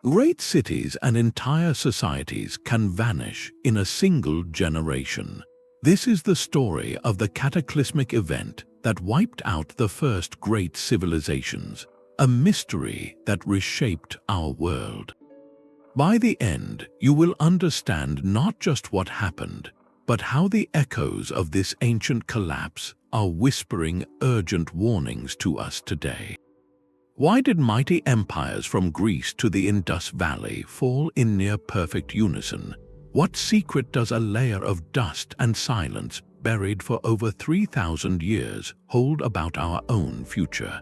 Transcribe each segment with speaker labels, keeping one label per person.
Speaker 1: Great cities and entire societies can vanish in a single generation. This is the story of the cataclysmic event that wiped out the first great civilizations, a mystery that reshaped our world. By the end, you will understand not just what happened, but how the echoes of this ancient collapse are whispering urgent warnings to us today. Why did mighty empires from Greece to the Indus Valley fall in near-perfect unison? What secret does a layer of dust and silence buried for over 3,000 years hold about our own future?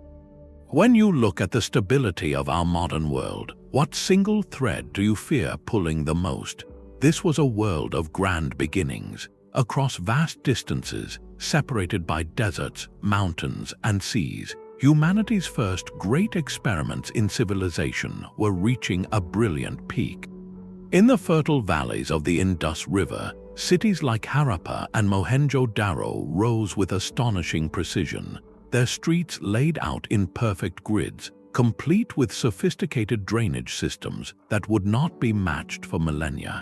Speaker 1: When you look at the stability of our modern world, what single thread do you fear pulling the most? This was a world of grand beginnings, across vast distances, separated by deserts, mountains, and seas. Humanity's first great experiments in civilization were reaching a brilliant peak. In the fertile valleys of the Indus River, cities like Harappa and Mohenjo-Daro rose with astonishing precision, their streets laid out in perfect grids, complete with sophisticated drainage systems that would not be matched for millennia.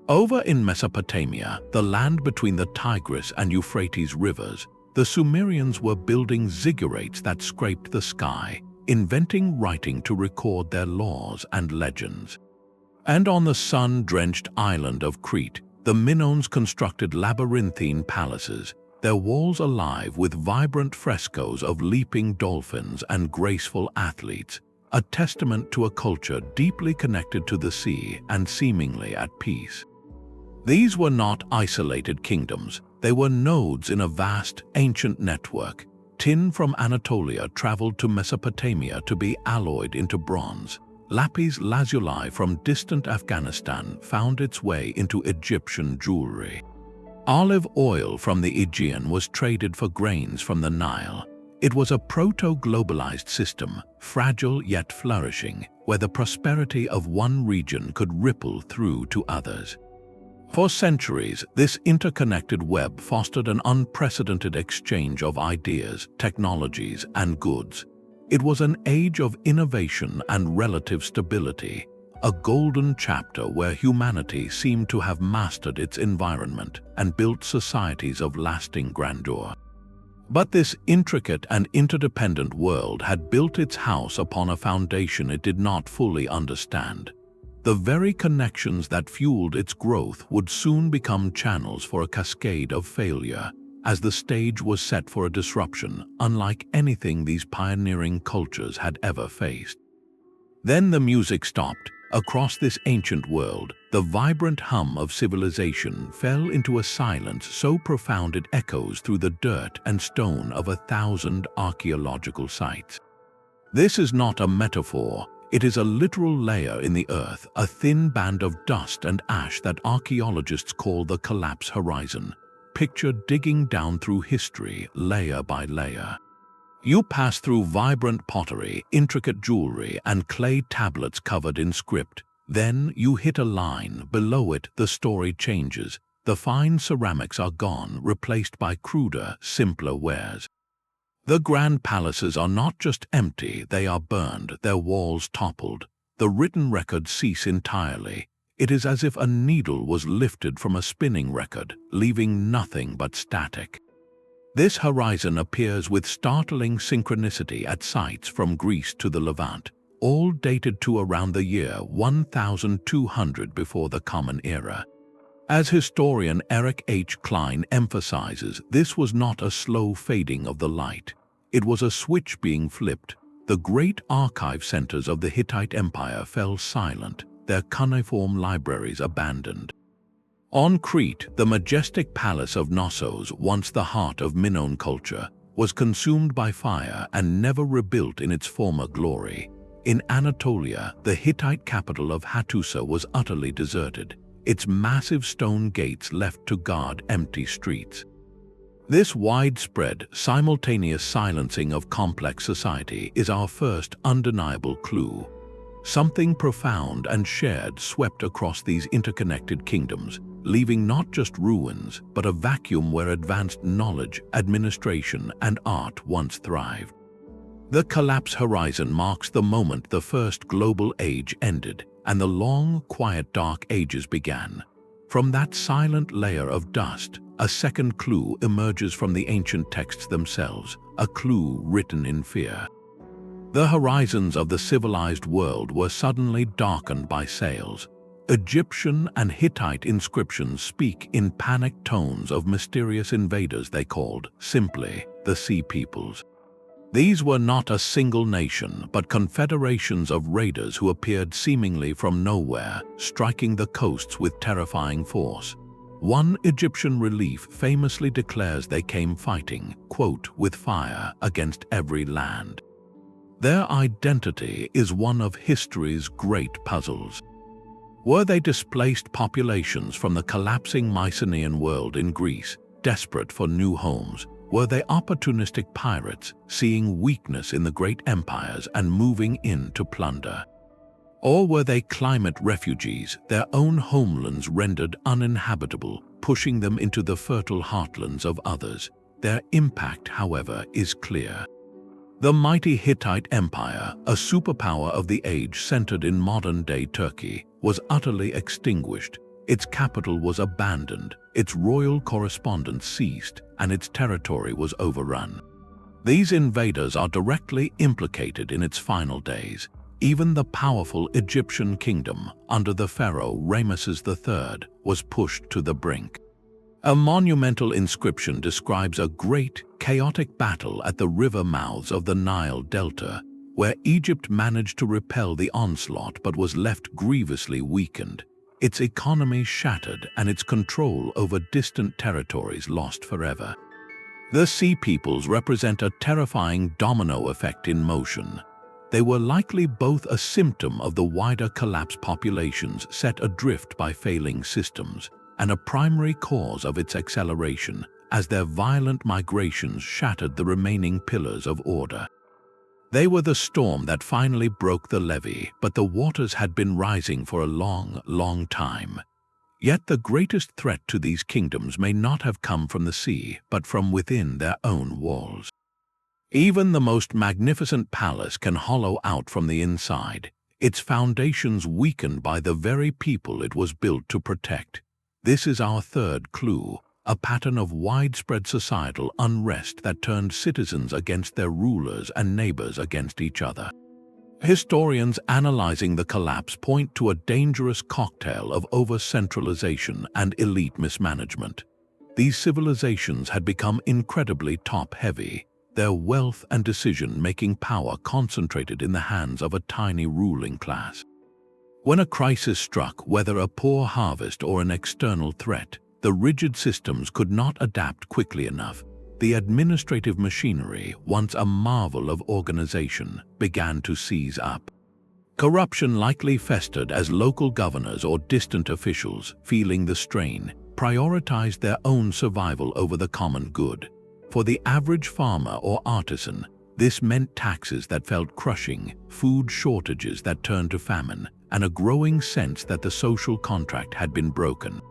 Speaker 1: Over in Mesopotamia, the land between the Tigris and Euphrates rivers, the Sumerians were building ziggurats that scraped the sky, inventing writing to record their laws and legends. And on the sun-drenched island of Crete, the Minoans constructed labyrinthine palaces, their walls alive with vibrant frescoes of leaping dolphins and graceful athletes, a testament to a culture deeply connected to the sea and seemingly at peace. These were not isolated kingdoms. They were nodes in a vast, ancient network. Tin from Anatolia traveled to Mesopotamia to be alloyed into bronze. Lapis lazuli from distant Afghanistan found its way into Egyptian jewelry. Olive oil from the Aegean was traded for grains from the Nile. It was a proto-globalized system, fragile yet flourishing, where the prosperity of one region could ripple through to others. For centuries, this interconnected web fostered an unprecedented exchange of ideas, technologies, and goods. It was an age of innovation and relative stability, a golden chapter where humanity seemed to have mastered its environment and built societies of lasting grandeur. But this intricate and interdependent world had built its house upon a foundation it did not fully understand. The very connections that fueled its growth would soon become channels for a cascade of failure, as the stage was set for a disruption unlike anything these pioneering cultures had ever faced. Then the music stopped. Across this ancient world, the vibrant hum of civilization fell into a silence so profound it echoes through the dirt and stone of 1,000 archaeological sites. This is not a metaphor. It is a literal layer in the earth, a thin band of dust and ash that archaeologists call the collapse horizon. Picture digging down through history, layer by layer. You pass through vibrant pottery, intricate jewelry, and clay tablets covered in script. Then you hit a line. Below it, the story changes. The fine ceramics are gone, replaced by cruder, simpler wares. The grand palaces are not just empty, they are burned, their walls toppled. The written records cease entirely. It is as if a needle was lifted from a spinning record, leaving nothing but static. This horizon appears with startling synchronicity at sites from Greece to the Levant, all dated to around the year 1200 before the Common Era. As historian Eric H. Klein emphasizes, this was not a slow fading of the light. It was a switch being flipped. The great archive centers of the Hittite Empire fell silent, their cuneiform libraries abandoned. On Crete, the majestic palace of Knossos, once the heart of Minoan culture, was consumed by fire and never rebuilt in its former glory. In Anatolia, the Hittite capital of Hattusa was utterly deserted, its massive stone gates left to guard empty streets. This widespread, simultaneous silencing of complex society is our first undeniable clue. Something profound and shared swept across these interconnected kingdoms, leaving not just ruins, but a vacuum where advanced knowledge, administration, and art once thrived. The collapse horizon marks the moment the first global age ended and the long, quiet dark ages began. From that silent layer of dust, a second clue emerges from the ancient texts themselves, a clue written in fear. The horizons of the civilized world were suddenly darkened by sails. Egyptian and Hittite inscriptions speak in panicked tones of mysterious invaders they called, simply, the Sea Peoples. These were not a single nation, but confederations of raiders who appeared seemingly from nowhere, striking the coasts with terrifying force. One Egyptian relief famously declares they came fighting, quote, with fire against every land. Their identity is one of history's great puzzles. Were they displaced populations from the collapsing Mycenaean world in Greece, desperate for new homes? Were they opportunistic pirates, seeing weakness in the great empires and moving in to plunder? Or were they climate refugees, their own homelands rendered uninhabitable, pushing them into the fertile heartlands of others? Their impact, however, is clear. The mighty Hittite Empire, a superpower of the age centered in modern-day Turkey, was utterly extinguished. Its capital was abandoned, its royal correspondence ceased, and its territory was overrun. These invaders are directly implicated in its final days. Even the powerful Egyptian kingdom, under the pharaoh Ramesses III, was pushed to the brink. A monumental inscription describes a great, chaotic battle at the river mouths of the Nile Delta, where Egypt managed to repel the onslaught but was left grievously weakened. Its economy shattered and its control over distant territories lost forever. The Sea Peoples represent a terrifying domino effect in motion. They were likely both a symptom of the wider collapsed populations set adrift by failing systems, and a primary cause of its acceleration, as their violent migrations shattered the remaining pillars of order. They were the storm that finally broke the levee, but the waters had been rising for a long, long time. Yet the greatest threat to these kingdoms may not have come from the sea, but from within their own walls. Even the most magnificent palace can hollow out from the inside, its foundations weakened by the very people it was built to protect. This is our third clue, a pattern of widespread societal unrest that turned citizens against their rulers and neighbors against each other. Historians analyzing the collapse point to a dangerous cocktail of over-centralization and elite mismanagement. These civilizations had become incredibly top-heavy, their wealth and decision-making power concentrated in the hands of a tiny ruling class. When a crisis struck, whether a poor harvest or an external threat, the rigid systems could not adapt quickly enough. The administrative machinery, once a marvel of organization, began to seize up. Corruption likely festered as local governors or distant officials, feeling the strain, prioritized their own survival over the common good. For the average farmer or artisan, this meant taxes that felt crushing, food shortages that turned to famine, and a growing sense that the social contract had been broken.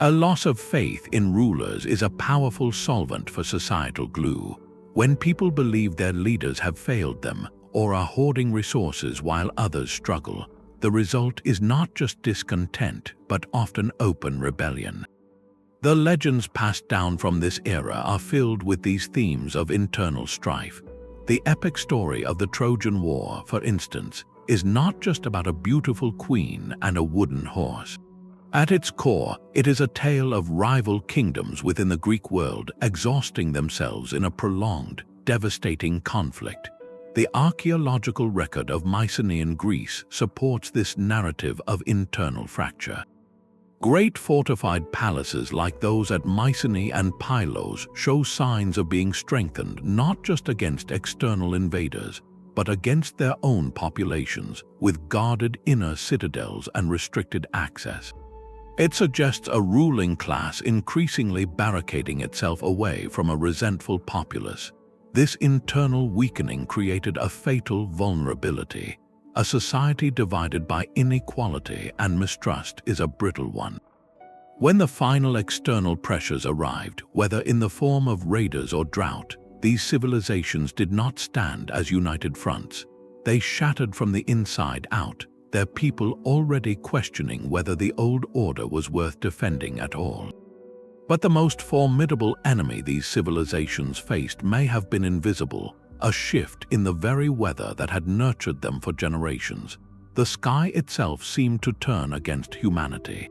Speaker 1: A loss of faith in rulers is a powerful solvent for societal glue. When people believe their leaders have failed them or are hoarding resources while others struggle, the result is not just discontent, but often open rebellion. The legends passed down from this era are filled with these themes of internal strife. The epic story of the Trojan War, for instance, is not just about a beautiful queen and a wooden horse. At its core, it is a tale of rival kingdoms within the Greek world exhausting themselves in a prolonged, devastating conflict. The archaeological record of Mycenaean Greece supports this narrative of internal fracture. Great fortified palaces like those at Mycenae and Pylos show signs of being strengthened not just against external invaders, but against their own populations, with guarded inner citadels and restricted access. It suggests a ruling class increasingly barricading itself away from a resentful populace. This internal weakening created a fatal vulnerability. A society divided by inequality and mistrust is a brittle one. When the final external pressures arrived, whether in the form of raiders or drought, these civilizations did not stand as united fronts. They shattered from the inside out, their people already questioning whether the old order was worth defending at all. But the most formidable enemy these civilizations faced may have been invisible, a shift in the very weather that had nurtured them for generations. The sky itself seemed to turn against humanity.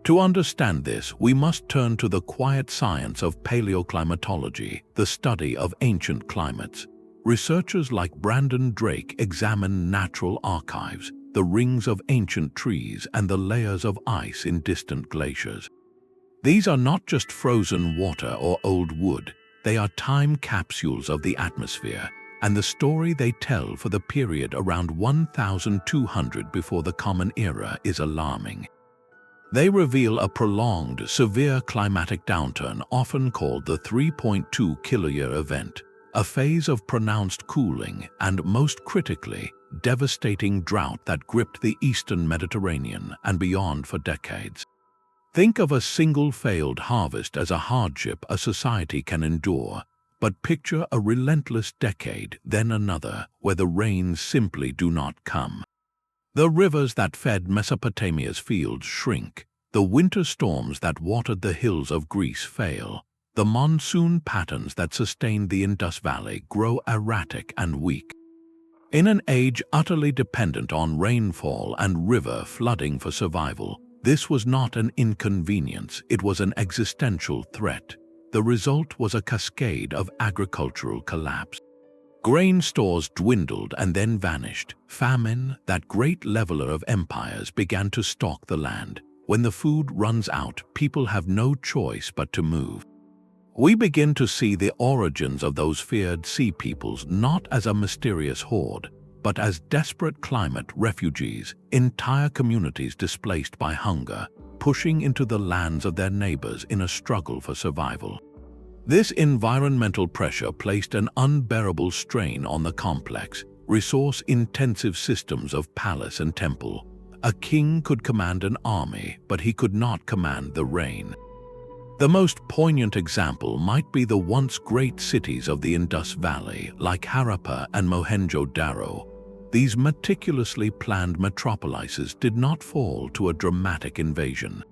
Speaker 1: To understand this, we must turn to the quiet science of paleoclimatology, the study of ancient climates. Researchers like Brandon Drake examine natural archives, the rings of ancient trees and the layers of ice in distant glaciers. These are not just frozen water or old wood, they are time capsules of the atmosphere, and the story they tell for the period around 1200 before the Common Era is alarming. They reveal a prolonged, severe climatic downturn often called the 3.2 Kiloyear event, a phase of pronounced cooling and, most critically, devastating drought that gripped the eastern Mediterranean and beyond for decades. Think of a single failed harvest as a hardship a society can endure, but picture a relentless decade, then another, where the rains simply do not come. The rivers that fed Mesopotamia's fields shrink, the winter storms that watered the hills of Greece fail, the monsoon patterns that sustained the Indus Valley grow erratic and weak. In an age utterly dependent on rainfall and river flooding for survival, this was not an inconvenience, it was an existential threat. The result was a cascade of agricultural collapse. Grain stores dwindled and then vanished. Famine, that great leveler of empires, began to stalk the land. When the food runs out, people have no choice but to move. We begin to see the origins of those feared sea peoples not as a mysterious horde, but as desperate climate refugees, entire communities displaced by hunger, pushing into the lands of their neighbors in a struggle for survival. This environmental pressure placed an unbearable strain on the complex, resource-intensive systems of palace and temple. A king could command an army, but he could not command the rain. The most poignant example might be the once great cities of the Indus Valley, like Harappa and Mohenjo-Daro. These meticulously planned metropolises did not fall to a dramatic invasion.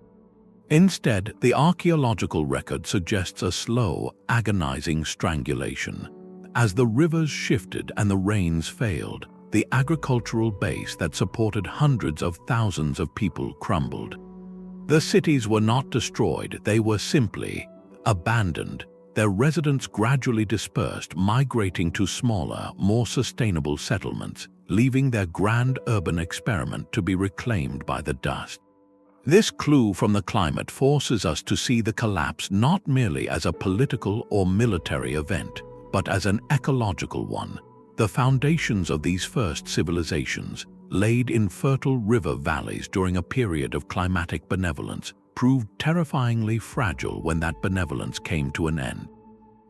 Speaker 1: Instead, the archaeological record suggests a slow, agonizing strangulation. As the rivers shifted and the rains failed, the agricultural base that supported hundreds of thousands of people crumbled. The cities were not destroyed, they were simply abandoned. Their residents gradually dispersed, migrating to smaller, more sustainable settlements, leaving their grand urban experiment to be reclaimed by the dust. This clue from the climate forces us to see the collapse not merely as a political or military event, but as an ecological one. The foundations of these first civilizations, laid in fertile river valleys during a period of climatic benevolence, proved terrifyingly fragile when that benevolence came to an end.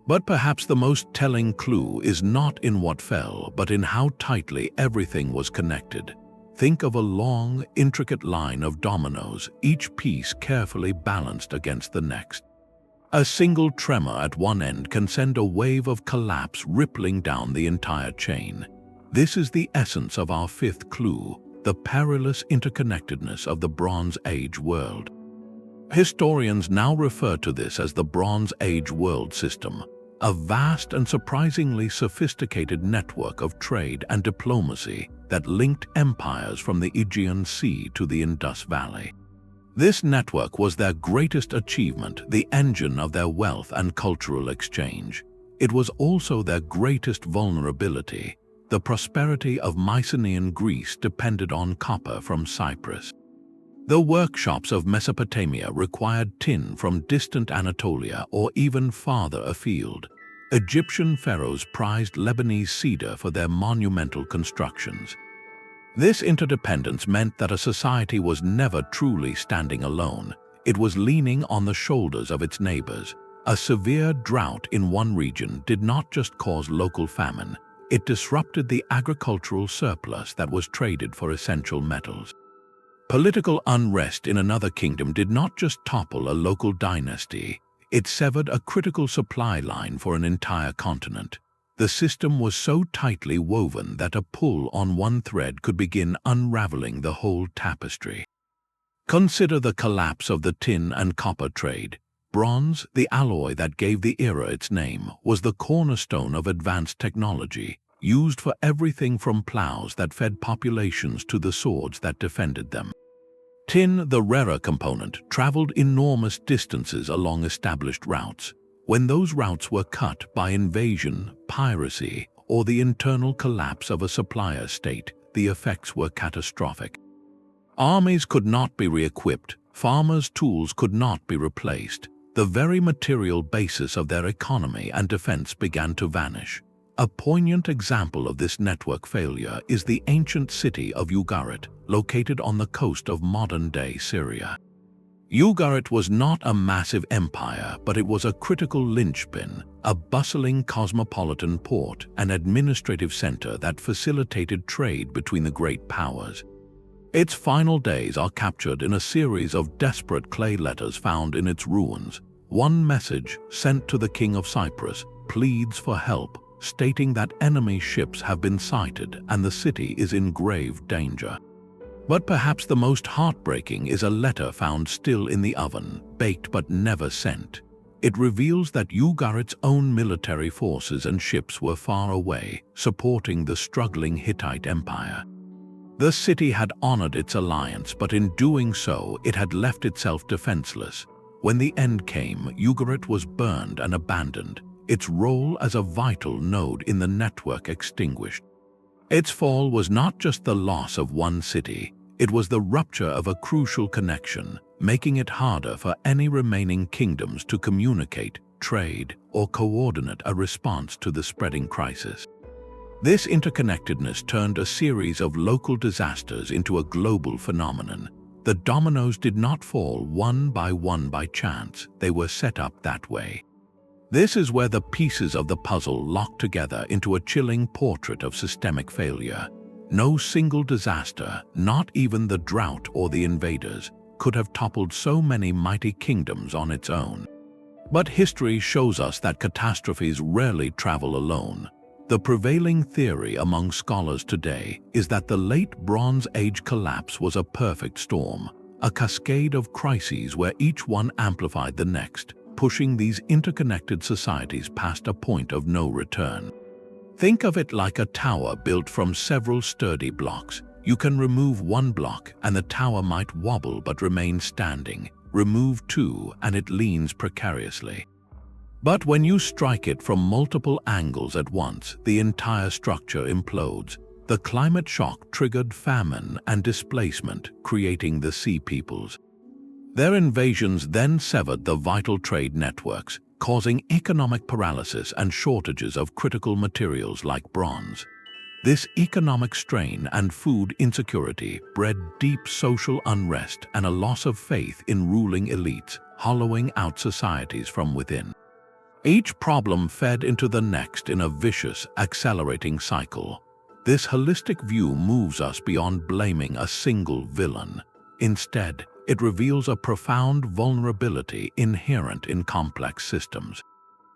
Speaker 1: But perhaps the most telling clue is not in what fell, but in how tightly everything was connected. Think of a long, intricate line of dominoes, each piece carefully balanced against the next. A single tremor at one end can send a wave of collapse rippling down the entire chain. This is the essence of our fifth clue, the perilous interconnectedness of the Bronze Age world. Historians now refer to this as the Bronze Age world system, a vast and surprisingly sophisticated network of trade and diplomacy that linked empires from the Aegean Sea to the Indus Valley. This network was their greatest achievement, the engine of their wealth and cultural exchange. It was also their greatest vulnerability. The prosperity of Mycenaean Greece depended on copper from Cyprus. The workshops of Mesopotamia required tin from distant Anatolia or even farther afield. Egyptian pharaohs prized Lebanese cedar for their monumental constructions. This interdependence meant that a society was never truly standing alone. It was leaning on the shoulders of its neighbors. A severe drought in one region did not just cause local famine, it disrupted the agricultural surplus that was traded for essential metals. Political unrest in another kingdom did not just topple a local dynasty, It severed a critical supply line for an entire continent. The system was so tightly woven that a pull on one thread could begin unraveling the whole tapestry. Consider the collapse of the tin and copper trade. Bronze, the alloy that gave the era its name, was the cornerstone of advanced technology, used for everything from plows that fed populations to the swords that defended them. Tin, the rarer component, traveled enormous distances along established routes. When those routes were cut by invasion, piracy, or the internal collapse of a supplier state, the effects were catastrophic. Armies could not be re-equipped, farmers' tools could not be replaced. The very material basis of their economy and defense began to vanish. A poignant example of this network failure is the ancient city of Ugarit, located on the coast of modern-day Syria. Ugarit was not a massive empire, but it was a critical linchpin, a bustling cosmopolitan port, an administrative center that facilitated trade between the great powers. Its final days are captured in a series of desperate clay letters found in its ruins. One message, sent to the king of Cyprus, pleads for help, stating that enemy ships have been sighted and the city is in grave danger. But perhaps the most heartbreaking is a letter found still in the oven, baked but never sent. It reveals that Ugarit's own military forces and ships were far away, supporting the struggling Hittite Empire. The city had honored its alliance, but in doing so, it had left itself defenseless. When the end came, Ugarit was burned and abandoned, its role as a vital node in the network extinguished. Its fall was not just the loss of one city, it was the rupture of a crucial connection, making it harder for any remaining kingdoms to communicate, trade, or coordinate a response to the spreading crisis. This interconnectedness turned a series of local disasters into a global phenomenon. The dominoes did not fall one by chance, they were set up that way. This is where the pieces of the puzzle lock together into a chilling portrait of systemic failure. No single disaster, not even the drought or the invaders, could have toppled so many mighty kingdoms on its own. But history shows us that catastrophes rarely travel alone. The prevailing theory among scholars today is that the late Bronze Age collapse was a perfect storm, a cascade of crises where each one amplified the next, pushing these interconnected societies past a point of no return. Think of it like a tower built from several sturdy blocks. You can remove one block and the tower might wobble but remain standing. Remove two and it leans precariously. But when you strike it from multiple angles at once, the entire structure implodes. The climate shock triggered famine and displacement, creating the Sea Peoples. Their invasions then severed the vital trade networks, causing economic paralysis and shortages of critical materials like bronze. This economic strain and food insecurity bred deep social unrest and a loss of faith in ruling elites, hollowing out societies from within. Each problem fed into the next in a vicious, accelerating cycle. This holistic view moves us beyond blaming a single villain. Instead, it reveals a profound vulnerability inherent in complex systems.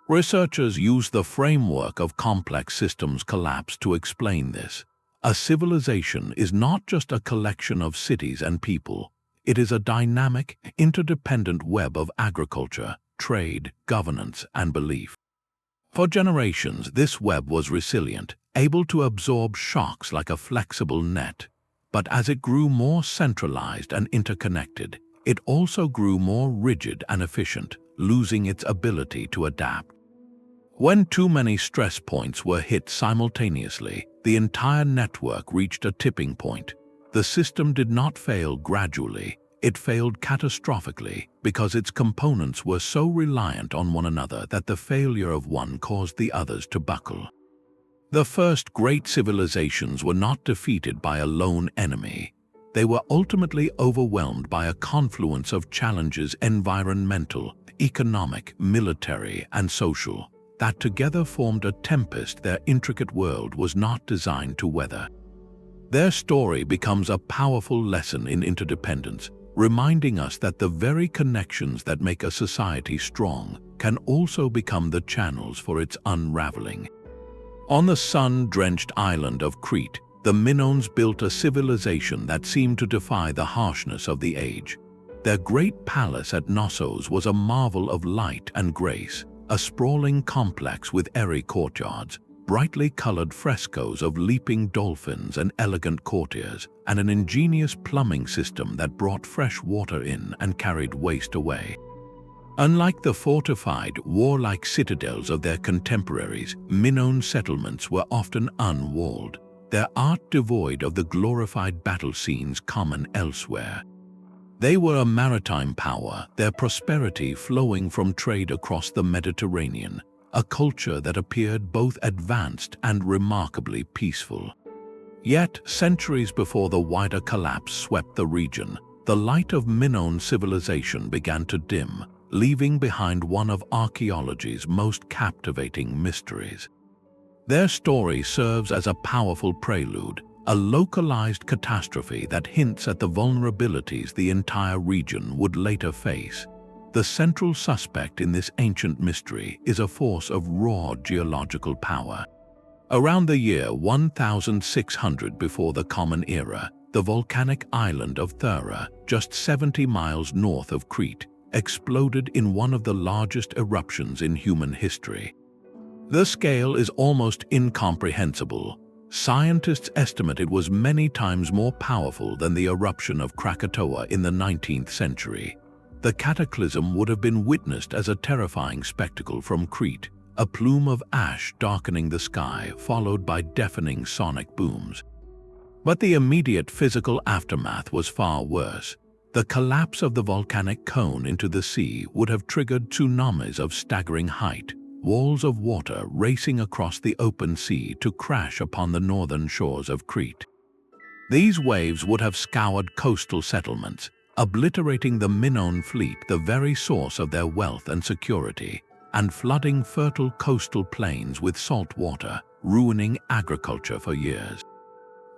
Speaker 1: Researchers use the framework of complex systems collapse to explain this. A civilization is not just a collection of cities and people. It is a dynamic, interdependent web of agriculture, trade, governance, and belief. For generations, this web was resilient, able to absorb shocks like a flexible net. But as it grew more centralized and interconnected, it also grew more rigid and efficient, losing its ability to adapt. When too many stress points were hit simultaneously, the entire network reached a tipping point. The system did not fail gradually, it failed catastrophically because its components were so reliant on one another that the failure of one caused the others to buckle. The first great civilizations were not defeated by a lone enemy. They were ultimately overwhelmed by a confluence of challenges, environmental, economic, military, and social, that together formed a tempest their intricate world was not designed to weather. Their story becomes a powerful lesson in interdependence. reminding us that the very connections that make a society strong can also become the channels for its unraveling. On the sun-drenched island of Crete, the Minoans built a civilization that seemed to defy the harshness of the age. Their great palace at Knossos was a marvel of light and grace, a sprawling complex with airy courtyards, brightly colored frescoes of leaping dolphins and elegant courtiers, and an ingenious plumbing system that brought fresh water in and carried waste away. Unlike the fortified, warlike citadels of their contemporaries, Minoan settlements were often unwalled, their art devoid of the glorified battle scenes common elsewhere. They were a maritime power, their prosperity flowing from trade across the Mediterranean, a culture that appeared both advanced and remarkably peaceful. Yet, centuries before the wider collapse swept the region, the light of Minoan civilization began to dim, leaving behind one of archaeology's most captivating mysteries. Their story serves as a powerful prelude, a localized catastrophe that hints at the vulnerabilities the entire region would later face. The central suspect in this ancient mystery is a force of raw geological power. Around the year 1600 before the Common Era, the volcanic island of Thera, just 70 miles north of Crete, exploded in one of the largest eruptions in human history. The scale is almost incomprehensible. Scientists estimate it was many times more powerful than the eruption of Krakatoa in the 19th century. The cataclysm would have been witnessed as a terrifying spectacle from Crete, a plume of ash darkening the sky, followed by deafening sonic booms. But the immediate physical aftermath was far worse. The collapse of the volcanic cone into the sea would have triggered tsunamis of staggering height, walls of water racing across the open sea to crash upon the northern shores of Crete. These waves would have scoured coastal settlements, obliterating the Minoan fleet, the very source of their wealth and security, and flooding fertile coastal plains with salt water, ruining agriculture for years.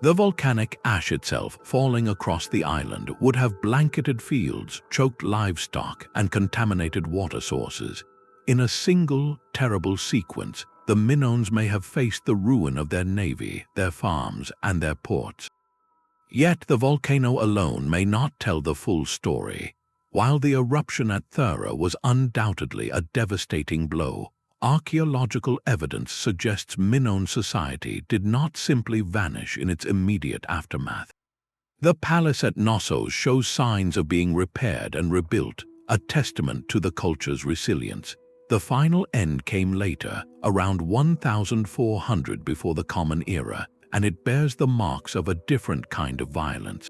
Speaker 1: The volcanic ash itself falling across the island would have blanketed fields, choked livestock, and contaminated water sources. In a single, terrible sequence, the Minoans may have faced the ruin of their navy, their farms, and their ports. Yet the volcano alone may not tell the full story. While the eruption at Thera was undoubtedly a devastating blow, archaeological evidence suggests Minoan society did not simply vanish in its immediate aftermath. The palace at Knossos shows signs of being repaired and rebuilt, a testament to the culture's resilience. The final end came later, around 1400 before the Common Era, and it bears the marks of a different kind of violence.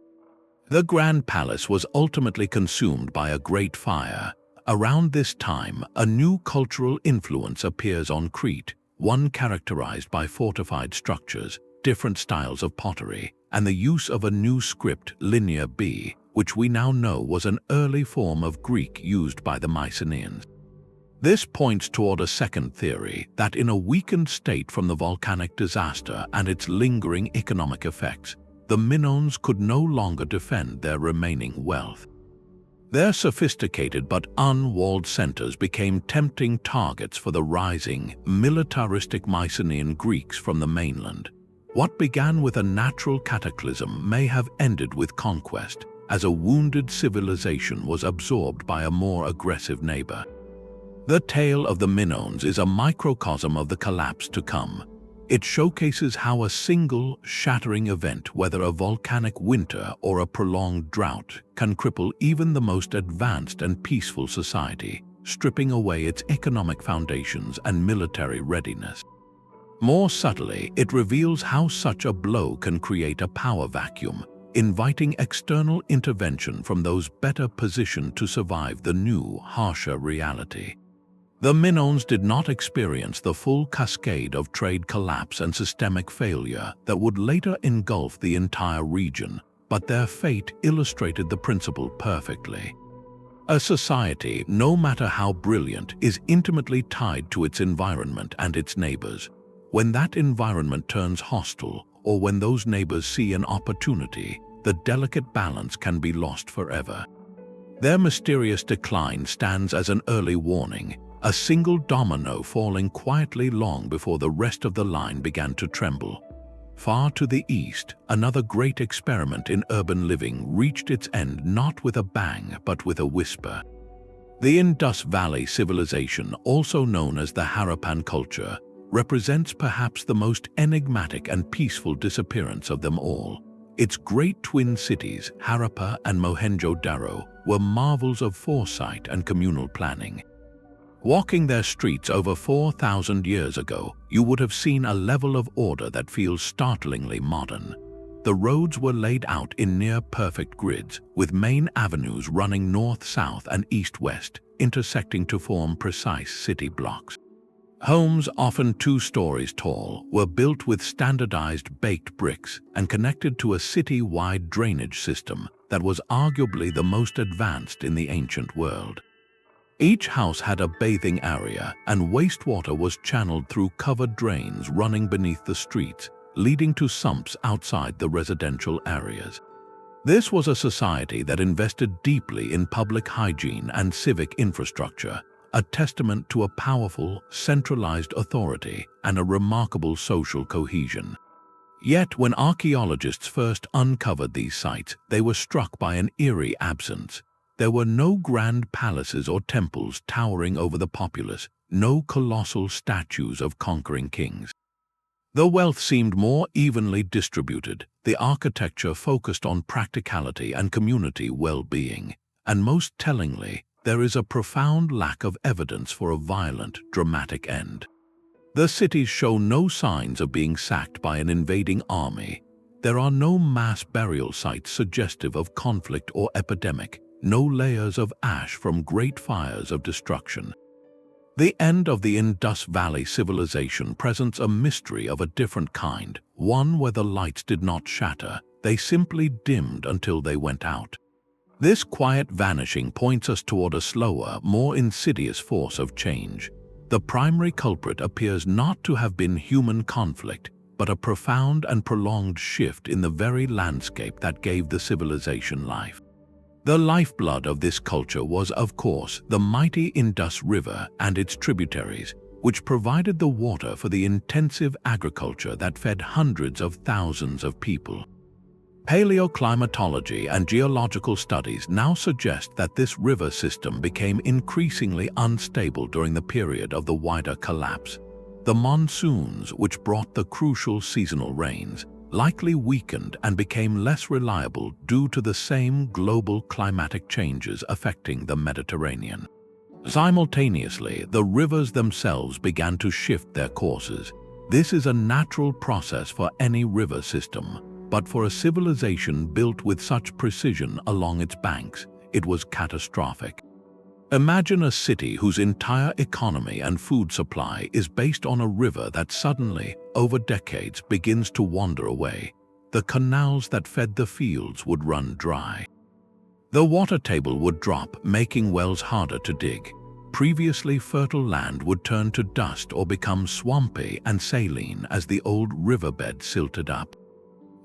Speaker 1: The Grand Palace was ultimately consumed by a great fire. Around this time, a new cultural influence appears on Crete, one characterized by fortified structures, different styles of pottery, and the use of a new script, Linear B, which we now know was an early form of Greek used by the Mycenaeans. This points toward a second theory, that in a weakened state from the volcanic disaster and its lingering economic effects, the Minoans could no longer defend their remaining wealth. Their sophisticated but unwalled centers became tempting targets for the rising, militaristic Mycenaean Greeks from the mainland. What began with a natural cataclysm may have ended with conquest, as a wounded civilization was absorbed by a more aggressive neighbor. The tale of the Minoans is a microcosm of the collapse to come. It showcases how a single, shattering event, whether a volcanic winter or a prolonged drought, can cripple even the most advanced and peaceful society, stripping away its economic foundations and military readiness. More subtly, it reveals how such a blow can create a power vacuum, inviting external intervention from those better positioned to survive the new, harsher reality. The Minoans did not experience the full cascade of trade collapse and systemic failure that would later engulf the entire region, but their fate illustrated the principle perfectly. A society, no matter how brilliant, is intimately tied to its environment and its neighbors. When that environment turns hostile, or when those neighbors see an opportunity, the delicate balance can be lost forever. Their mysterious decline stands as an early warning, a single domino falling quietly long before the rest of the line began to tremble. Far to the east, another great experiment in urban living reached its end not with a bang but with a whisper. The Indus Valley civilization, also known as the Harappan culture, represents perhaps the most enigmatic and peaceful disappearance of them all. Its great twin cities, Harappa and Mohenjo-Daro, were marvels of foresight and communal planning. Walking their streets over 4,000 years ago, you would have seen a level of order that feels startlingly modern. The roads were laid out in near-perfect grids, with main avenues running north-south and east-west, intersecting to form precise city blocks. Homes, often 2 stories tall, were built with standardized baked bricks and connected to a city-wide drainage system that was arguably the most advanced in the ancient world. Each house had a bathing area, and wastewater was channeled through covered drains running beneath the streets, leading to sumps outside the residential areas. This was a society that invested deeply in public hygiene and civic infrastructure, a testament to a powerful, centralized authority and a remarkable social cohesion. Yet, when archaeologists first uncovered these sites, they were struck by an eerie absence. There were no grand palaces or temples towering over the populace, no colossal statues of conquering kings. The wealth seemed more evenly distributed, the architecture focused on practicality and community well-being, and most tellingly, there is a profound lack of evidence for a violent, dramatic end. The cities show no signs of being sacked by an invading army. There are no mass burial sites suggestive of conflict or epidemic, no layers of ash from great fires of destruction. The end of the Indus Valley civilization presents a mystery of a different kind, one where the lights did not shatter, they simply dimmed until they went out. This quiet vanishing points us toward a slower, more insidious force of change. The primary culprit appears not to have been human conflict, but a profound and prolonged shift in the very landscape that gave the civilization life. The lifeblood of this culture was, of course, the mighty Indus River and its tributaries, which provided the water for the intensive agriculture that fed hundreds of thousands of people. Paleoclimatology and geological studies now suggest that this river system became increasingly unstable during the period of the wider collapse. The monsoons, which brought the crucial seasonal rains, likely weakened and became less reliable due to the same global climatic changes affecting the Mediterranean. Simultaneously, the rivers themselves began to shift their courses. This is a natural process for any river system, but for a civilization built with such precision along its banks, it was catastrophic. Imagine a city whose entire economy and food supply is based on a river that suddenly, over decades, begins to wander away. The canals that fed the fields would run dry. The water table would drop, making wells harder to dig. Previously fertile land would turn to dust or become swampy and saline as the old riverbed silted up.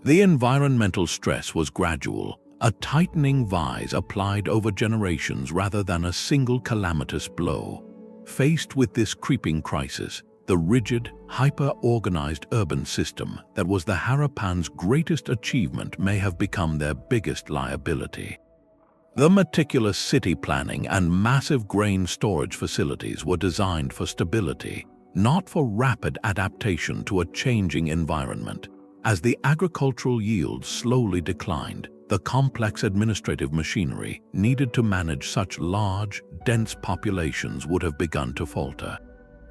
Speaker 1: The environmental stress was gradual, a tightening vise applied over generations rather than a single calamitous blow. Faced with this creeping crisis, the rigid, hyper-organized urban system that was the Harappans' greatest achievement may have become their biggest liability. The meticulous city planning and massive grain storage facilities were designed for stability, not for rapid adaptation to a changing environment. As the agricultural yields slowly declined, the complex administrative machinery needed to manage such large, dense populations would have begun to falter.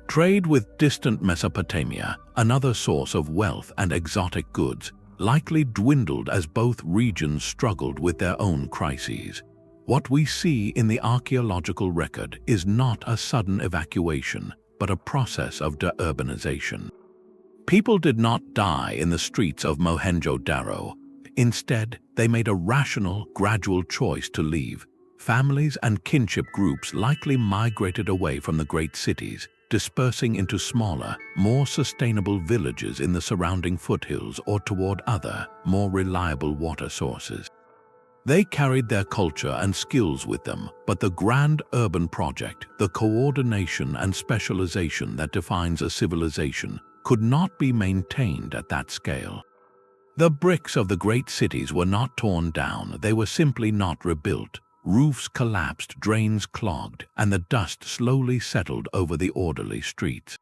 Speaker 1: Trade with distant Mesopotamia, another source of wealth and exotic goods, likely dwindled as both regions struggled with their own crises. What we see in the archaeological record is not a sudden evacuation, but a process of deurbanization. People did not die in the streets of Mohenjo-Daro. Instead, they made a rational, gradual choice to leave. Families and kinship groups likely migrated away from the great cities, dispersing into smaller, more sustainable villages in the surrounding foothills or toward other, more reliable water sources. They carried their culture and skills with them, but the grand urban project, the coordination and specialization that defines a civilization, could not be maintained at that scale. The bricks of the great cities were not torn down, they were simply not rebuilt. Roofs collapsed, drains clogged, and the dust slowly settled over the orderly streets.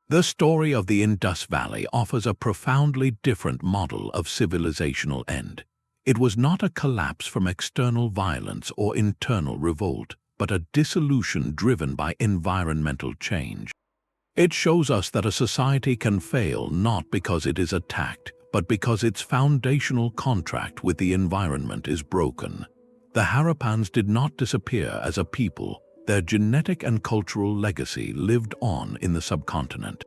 Speaker 1: The story of the Indus Valley offers a profoundly different model of civilizational end. It was not a collapse from external violence or internal revolt, but a dissolution driven by environmental change. It shows us that a society can fail not because it is attacked, but because its foundational contract with the environment is broken. The Harappans did not disappear as a people. Their genetic and cultural legacy lived on in the subcontinent.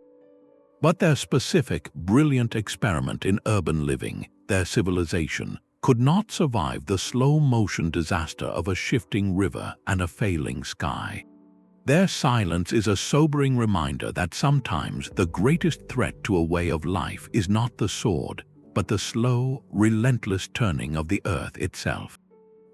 Speaker 1: But their specific, brilliant experiment in urban living, their civilization, could not survive the slow-motion disaster of a shifting river and a failing sky. Their silence is a sobering reminder that sometimes the greatest threat to a way of life is not the sword, but the slow, relentless turning of the earth itself.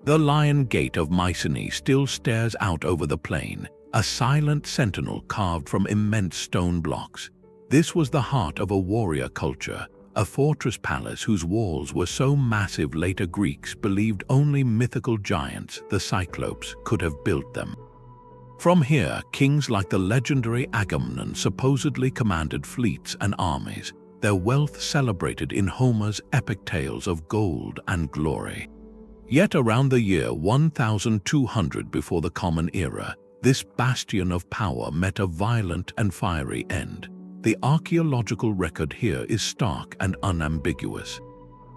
Speaker 1: The Lion Gate of Mycenae still stares out over the plain, a silent sentinel carved from immense stone blocks. This was the heart of a warrior culture, a fortress palace whose walls were so massive later Greeks believed only mythical giants, the Cyclopes, could have built them. From here, kings like the legendary Agamemnon supposedly commanded fleets and armies, their wealth celebrated in Homer's epic tales of gold and glory. Yet around the year 1200 before the Common Era, this bastion of power met a violent and fiery end. The archaeological record here is stark and unambiguous.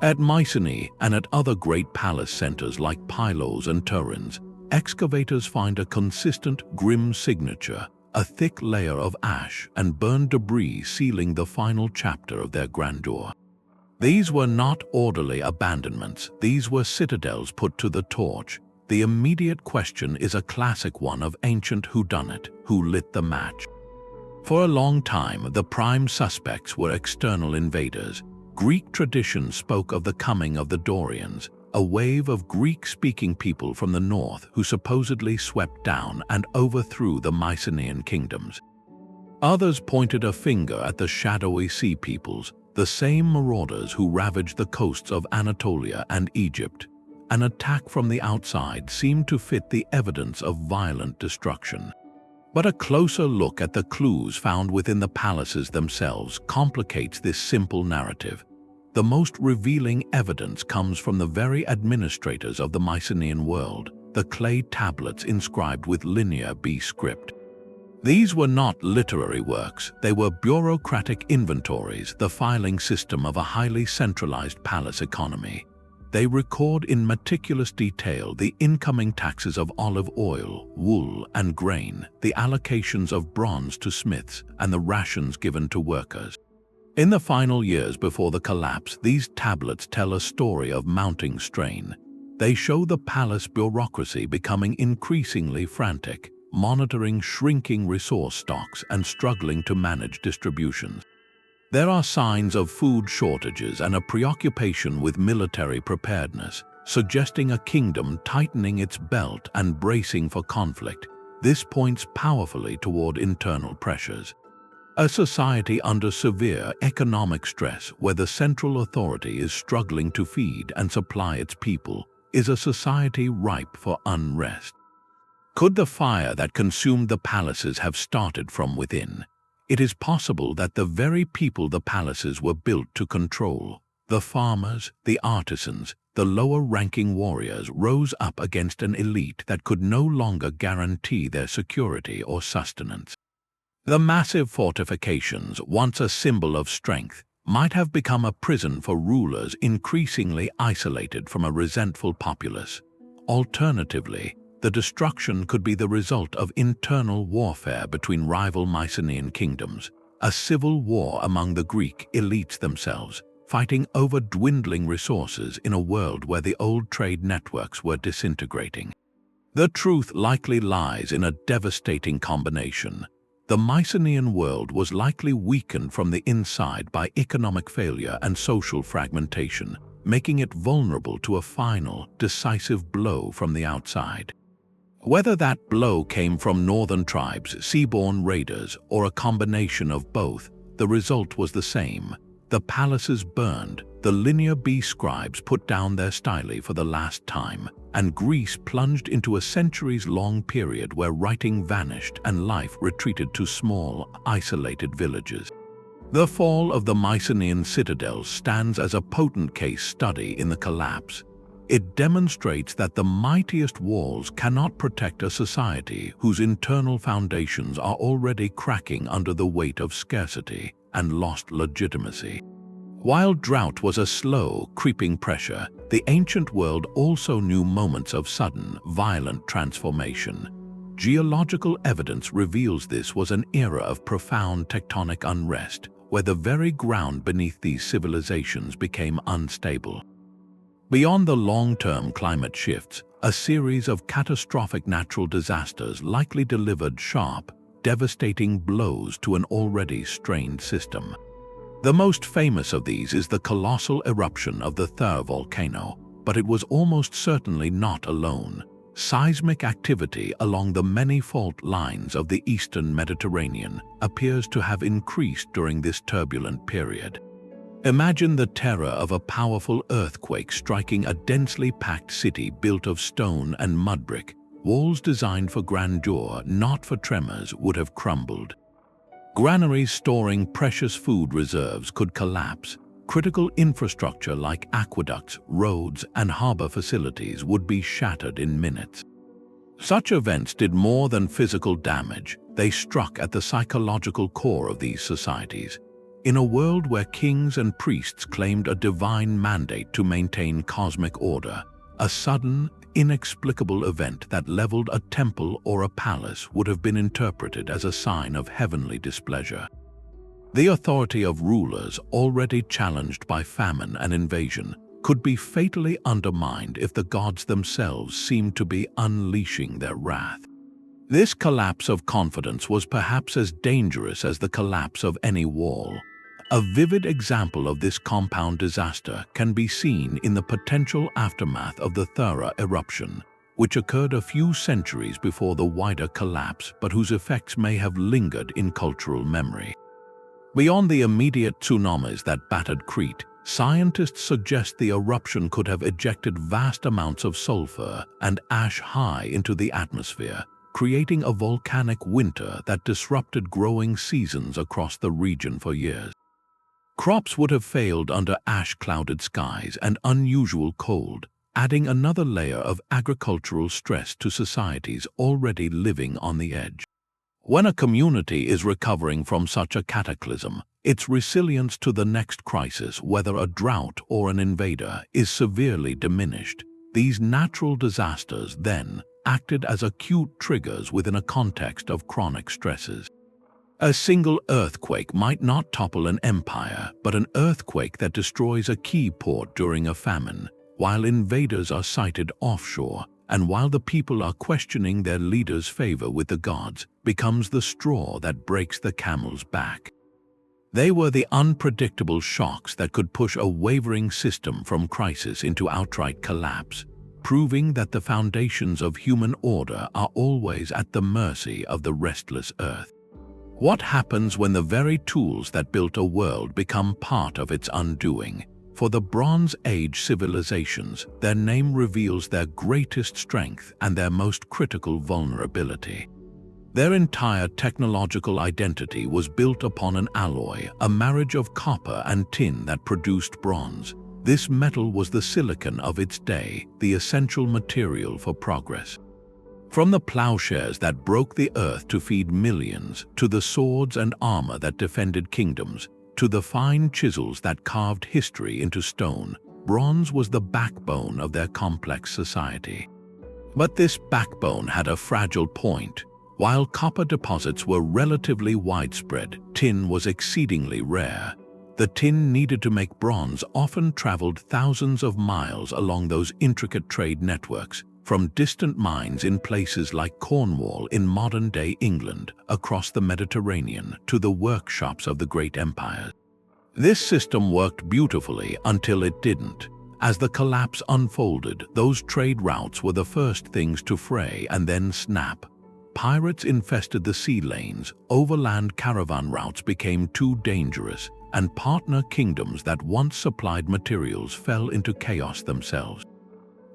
Speaker 1: At Mycenae and at other great palace centers like Pylos and Turin's, excavators find a consistent, grim signature, a thick layer of ash and burned debris sealing the final chapter of their grandeur. These were not orderly abandonments, these were citadels put to the torch. The immediate question is a classic one of ancient whodunit, who lit the match? For a long time, the prime suspects were external invaders. Greek tradition spoke of the coming of the Dorians, a wave of Greek-speaking people from the north who supposedly swept down and overthrew the Mycenaean kingdoms. Others pointed a finger at the shadowy sea peoples, the same marauders who ravaged the coasts of Anatolia and Egypt. An attack from the outside seemed to fit the evidence of violent destruction. But a closer look at the clues found within the palaces themselves complicates this simple narrative. The most revealing evidence comes from the very administrators of the Mycenaean world, the clay tablets inscribed with Linear B script. These were not literary works, they were bureaucratic inventories, the filing system of a highly centralized palace economy. They record in meticulous detail the incoming taxes of olive oil, wool, and grain, the allocations of bronze to smiths, and the rations given to workers. In the final years before the collapse, these tablets tell a story of mounting strain. They show the palace bureaucracy becoming increasingly frantic, monitoring shrinking resource stocks and struggling to manage distributions. There are signs of food shortages and a preoccupation with military preparedness, suggesting a kingdom tightening its belt and bracing for conflict. This points powerfully toward internal pressures. A society under severe economic stress where the central authority is struggling to feed and supply its people is a society ripe for unrest. Could the fire that consumed the palaces have started from within? It is possible that the very people the palaces were built to control, the farmers, the artisans, the lower-ranking warriors, rose up against an elite that could no longer guarantee their security or sustenance. The massive fortifications, once a symbol of strength, might have become a prison for rulers increasingly isolated from a resentful populace. Alternatively, the destruction could be the result of internal warfare between rival Mycenaean kingdoms, a civil war among the Greek elites themselves, fighting over dwindling resources in a world where the old trade networks were disintegrating. The truth likely lies in a devastating combination. The Mycenaean world was likely weakened from the inside by economic failure and social fragmentation, making it vulnerable to a final, decisive blow from the outside. Whether that blow came from northern tribes, seaborne raiders, or a combination of both, the result was the same. The palaces burned, the Linear B scribes put down their style for the last time, and Greece plunged into a centuries-long period where writing vanished and life retreated to small, isolated villages. The fall of the Mycenaean Citadels stands as a potent case study in the collapse. It demonstrates that the mightiest walls cannot protect a society whose internal foundations are already cracking under the weight of scarcity and lost legitimacy. While drought was a slow, creeping pressure, the ancient world also knew moments of sudden, violent transformation. Geological evidence reveals this was an era of profound tectonic unrest, where the very ground beneath these civilizations became unstable. Beyond the long-term climate shifts, a series of catastrophic natural disasters likely delivered sharp, devastating blows to an already strained system. The most famous of these is the colossal eruption of the Thar volcano, but it was almost certainly not alone. Seismic activity along the many fault lines of the eastern Mediterranean appears to have increased during this turbulent period. Imagine the terror of a powerful earthquake striking a densely packed city built of stone and mud brick. Walls designed for grandeur, not for tremors, would have crumbled. Granaries storing precious food reserves could collapse. Critical infrastructure like aqueducts, roads, and harbor facilities would be shattered in minutes. Such events did more than physical damage. They struck at the psychological core of these societies. In a world where kings and priests claimed a divine mandate to maintain cosmic order, a sudden, inexplicable event that leveled a temple or a palace would have been interpreted as a sign of heavenly displeasure. The authority of rulers, already challenged by famine and invasion, could be fatally undermined if the gods themselves seemed to be unleashing their wrath. This collapse of confidence was perhaps as dangerous as the collapse of any wall. A vivid example of this compound disaster can be seen in the potential aftermath of the Thar eruption, which occurred a few centuries before the wider collapse but whose effects may have lingered in cultural memory. Beyond the immediate tsunamis that battered Crete, scientists suggest the eruption could have ejected vast amounts of sulfur and ash high into the atmosphere, creating a volcanic winter that disrupted growing seasons across the region for years. Crops would have failed under ash-clouded skies and unusual cold, adding another layer of agricultural stress to societies already living on the edge. When a community is recovering from such a cataclysm, its resilience to the next crisis, whether a drought or an invader, is severely diminished. These natural disasters, then, acted as acute triggers within a context of chronic stresses. A single earthquake might not topple an empire, but an earthquake that destroys a key port during a famine, while invaders are sighted offshore, and while the people are questioning their leader's favor with the gods, becomes the straw that breaks the camel's back. They were the unpredictable shocks that could push a wavering system from crisis into outright collapse, proving that the foundations of human order are always at the mercy of the restless earth. What happens when the very tools that built a world become part of its undoing? For the Bronze Age civilizations, their name reveals their greatest strength and their most critical vulnerability. Their entire technological identity was built upon an alloy, a marriage of copper and tin that produced bronze. This metal was the silicon of its day, the essential material for progress. From the plowshares that broke the earth to feed millions, to the swords and armor that defended kingdoms, to the fine chisels that carved history into stone, bronze was the backbone of their complex society. But this backbone had a fragile point. While copper deposits were relatively widespread, tin was exceedingly rare. The tin needed to make bronze often traveled thousands of miles along those intricate trade networks, from distant mines in places like Cornwall in modern-day England, across the Mediterranean, to the workshops of the great empires. This system worked beautifully until it didn't. As the collapse unfolded, those trade routes were the first things to fray and then snap. Pirates infested the sea lanes, overland caravan routes became too dangerous, and partner kingdoms that once supplied materials fell into chaos themselves.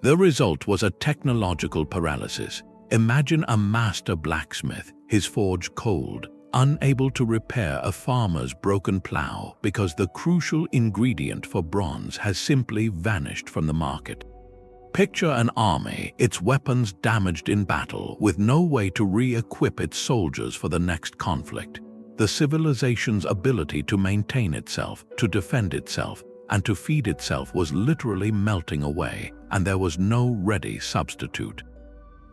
Speaker 1: The result was a technological paralysis. Imagine a master blacksmith, his forge cold, unable to repair a farmer's broken plow because the crucial ingredient for bronze has simply vanished from the market. Picture an army, its weapons damaged in battle, with no way to re-equip its soldiers for the next conflict. The civilization's ability to maintain itself, to defend itself, and to feed itself was literally melting away, and there was no ready substitute.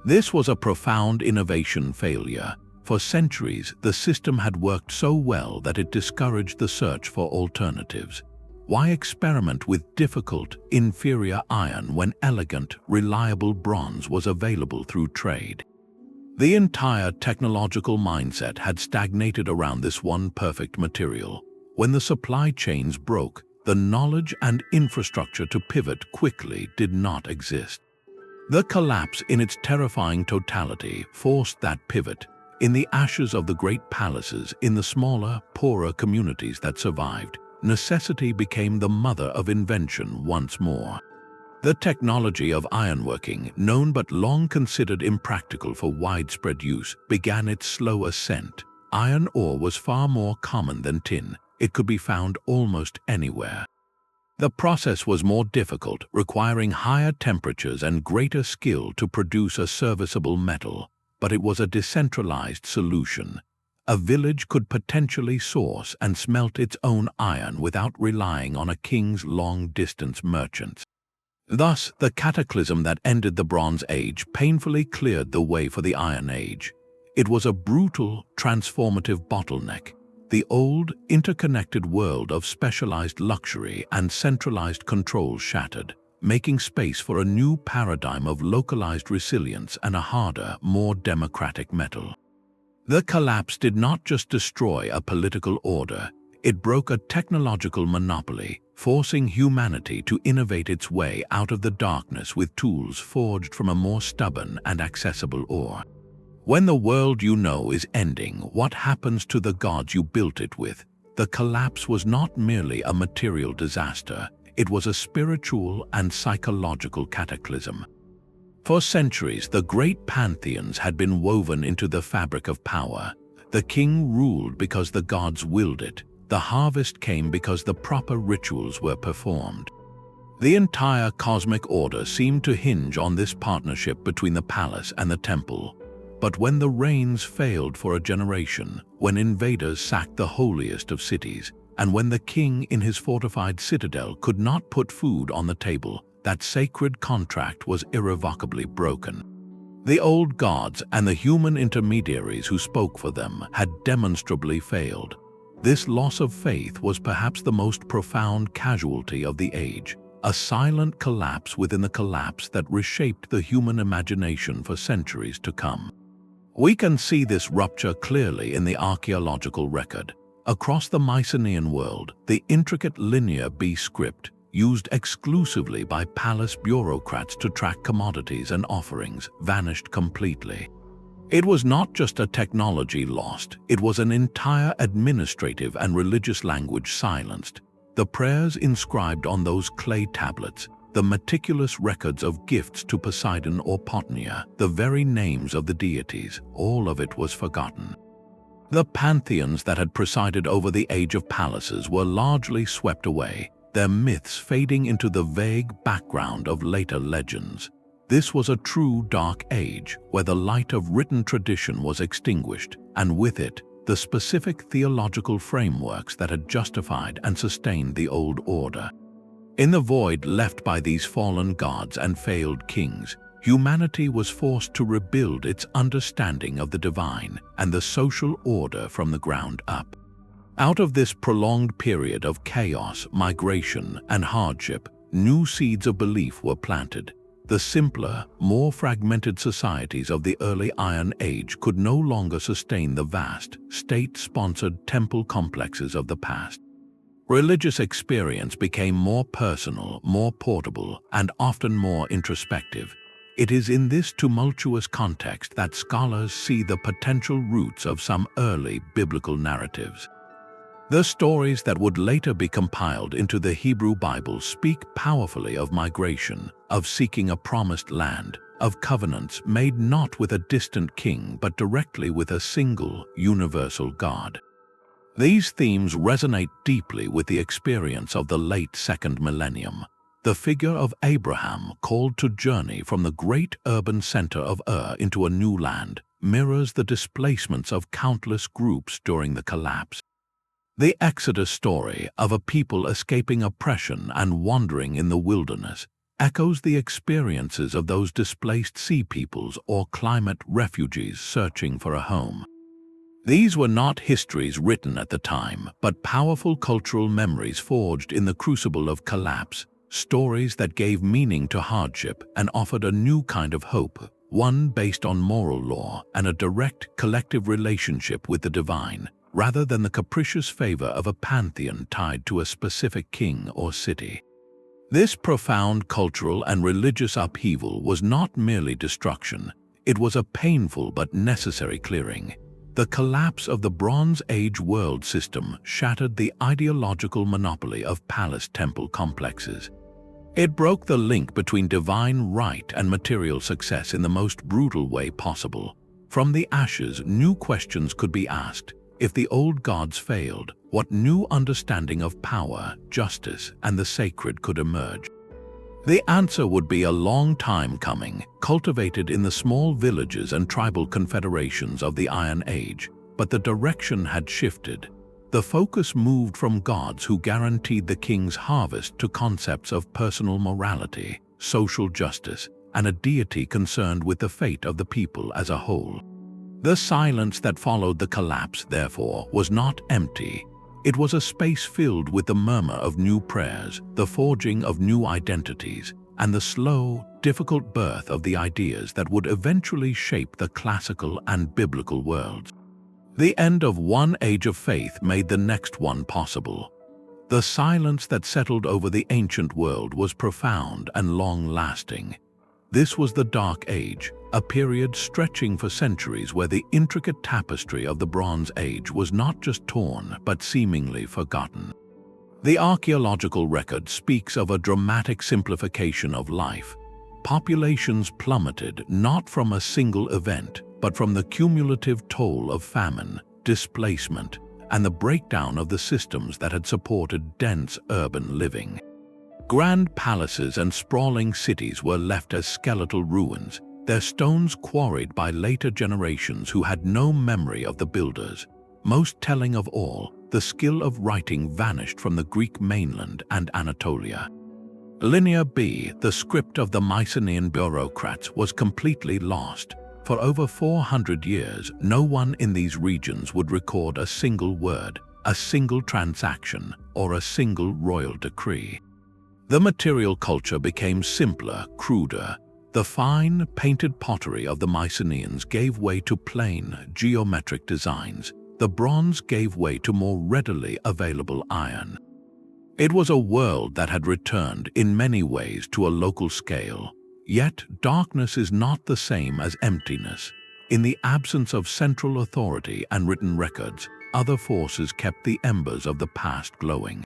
Speaker 1: This was a profound innovation failure. For centuries, the system had worked so well that it discouraged the search for alternatives. Why experiment with difficult, inferior iron when elegant, reliable bronze was available through trade? The entire technological mindset had stagnated around this one perfect material. When the supply chains broke, the knowledge and infrastructure to pivot quickly did not exist. The collapse in its terrifying totality forced that pivot. In the ashes of the great palaces, in the smaller, poorer communities that survived, necessity became the mother of invention once more. The technology of ironworking, known but long considered impractical for widespread use, began its slow ascent. Iron ore was far more common than tin. It could be found almost anywhere. The process was more difficult, requiring higher temperatures and greater skill to produce a serviceable metal, but it was a decentralized solution. A village could potentially source and smelt its own iron without relying on a king's long-distance merchants. Thus, the cataclysm that ended the Bronze Age painfully cleared the way for the Iron Age. It was a brutal, transformative bottleneck. The old, interconnected world of specialized luxury and centralized control shattered, making space for a new paradigm of localized resilience and a harder, more democratic metal. The collapse did not just destroy a political order, it broke a technological monopoly, forcing humanity to innovate its way out of the darkness with tools forged from a more stubborn and accessible ore. When the world you know is ending, what happens to the gods you built it with? The collapse was not merely a material disaster, it was a spiritual and psychological cataclysm. For centuries, the great pantheons had been woven into the fabric of power. The king ruled because the gods willed it. The harvest came because the proper rituals were performed. The entire cosmic order seemed to hinge on this partnership between the palace and the temple. But when the rains failed for a generation, when invaders sacked the holiest of cities, and when the king in his fortified citadel could not put food on the table, that sacred contract was irrevocably broken. The old gods and the human intermediaries who spoke for them had demonstrably failed. This loss of faith was perhaps the most profound casualty of the age, a silent collapse within the collapse that reshaped the human imagination for centuries to come. We can see this rupture clearly in the archaeological record. Across the Mycenaean world, the intricate Linear B script, used exclusively by palace bureaucrats to track commodities and offerings, vanished completely. It was not just a technology lost, it was an entire administrative and religious language silenced. The prayers inscribed on those clay tablets, the meticulous records of gifts to Poseidon or Potnia, the very names of the deities, all of it was forgotten. The pantheons that had presided over the age of palaces were largely swept away, their myths fading into the vague background of later legends. This was a true dark age, where the light of written tradition was extinguished, and with it, the specific theological frameworks that had justified and sustained the old order. In the void left by these fallen gods and failed kings, humanity was forced to rebuild its understanding of the divine and the social order from the ground up. Out of this prolonged period of chaos, migration, and hardship, new seeds of belief were planted. The simpler, more fragmented societies of the early Iron Age could no longer sustain the vast, state-sponsored temple complexes of the past. Religious experience became more personal, more portable, and often more introspective. It is in this tumultuous context that scholars see the potential roots of some early biblical narratives. The stories that would later be compiled into the Hebrew Bible speak powerfully of migration, of seeking a promised land, of covenants made not with a distant king but directly with a single, universal God. These themes resonate deeply with the experience of the late second millennium. The figure of Abraham, called to journey from the great urban center of Ur into a new land, mirrors the displacements of countless groups during the collapse. The Exodus story of a people escaping oppression and wandering in the wilderness echoes the experiences of those displaced sea peoples or climate refugees searching for a home. These were not histories written at the time, but powerful cultural memories forged in the crucible of collapse, stories that gave meaning to hardship and offered a new kind of hope, one based on moral law and a direct collective relationship with the divine, rather than the capricious favor of a pantheon tied to a specific king or city. This profound cultural and religious upheaval was not merely destruction, it was a painful but necessary clearing. The collapse of the Bronze Age world system shattered the ideological monopoly of palace temple complexes. It broke the link between divine right and material success in the most brutal way possible. From the ashes, new questions could be asked. If the old gods failed, what new understanding of power, justice, and the sacred could emerge? The answer would be a long time coming, cultivated in the small villages and tribal confederations of the Iron Age, but the direction had shifted. The focus moved from gods who guaranteed the king's harvest to concepts of personal morality, social justice, and a deity concerned with the fate of the people as a whole. The silence that followed the collapse, therefore, was not empty. It was a space filled with the murmur of new prayers, the forging of new identities, and the slow, difficult birth of the ideas that would eventually shape the classical and biblical worlds. The end of one age of faith made the next one possible. The silence that settled over the ancient world was profound and long-lasting. This was the Dark Age, a period stretching for centuries where the intricate tapestry of the Bronze Age was not just torn but seemingly forgotten. The archaeological record speaks of a dramatic simplification of life. Populations plummeted not from a single event, but from the cumulative toll of famine, displacement, and the breakdown of the systems that had supported dense urban living. Grand palaces and sprawling cities were left as skeletal ruins, their stones quarried by later generations who had no memory of the builders. Most telling of all, the skill of writing vanished from the Greek mainland and Anatolia. Linear B, the script of the Mycenaean bureaucrats, was completely lost. For over 400 years, no one in these regions would record a single word, a single transaction, or a single royal decree. The material culture became simpler, cruder. The fine, painted pottery of the Mycenaeans gave way to plain, geometric designs. The bronze gave way to more readily available iron. It was a world that had returned, in many ways, to a local scale. Yet, darkness is not the same as emptiness. In the absence of central authority and written records, other forces kept the embers of the past glowing.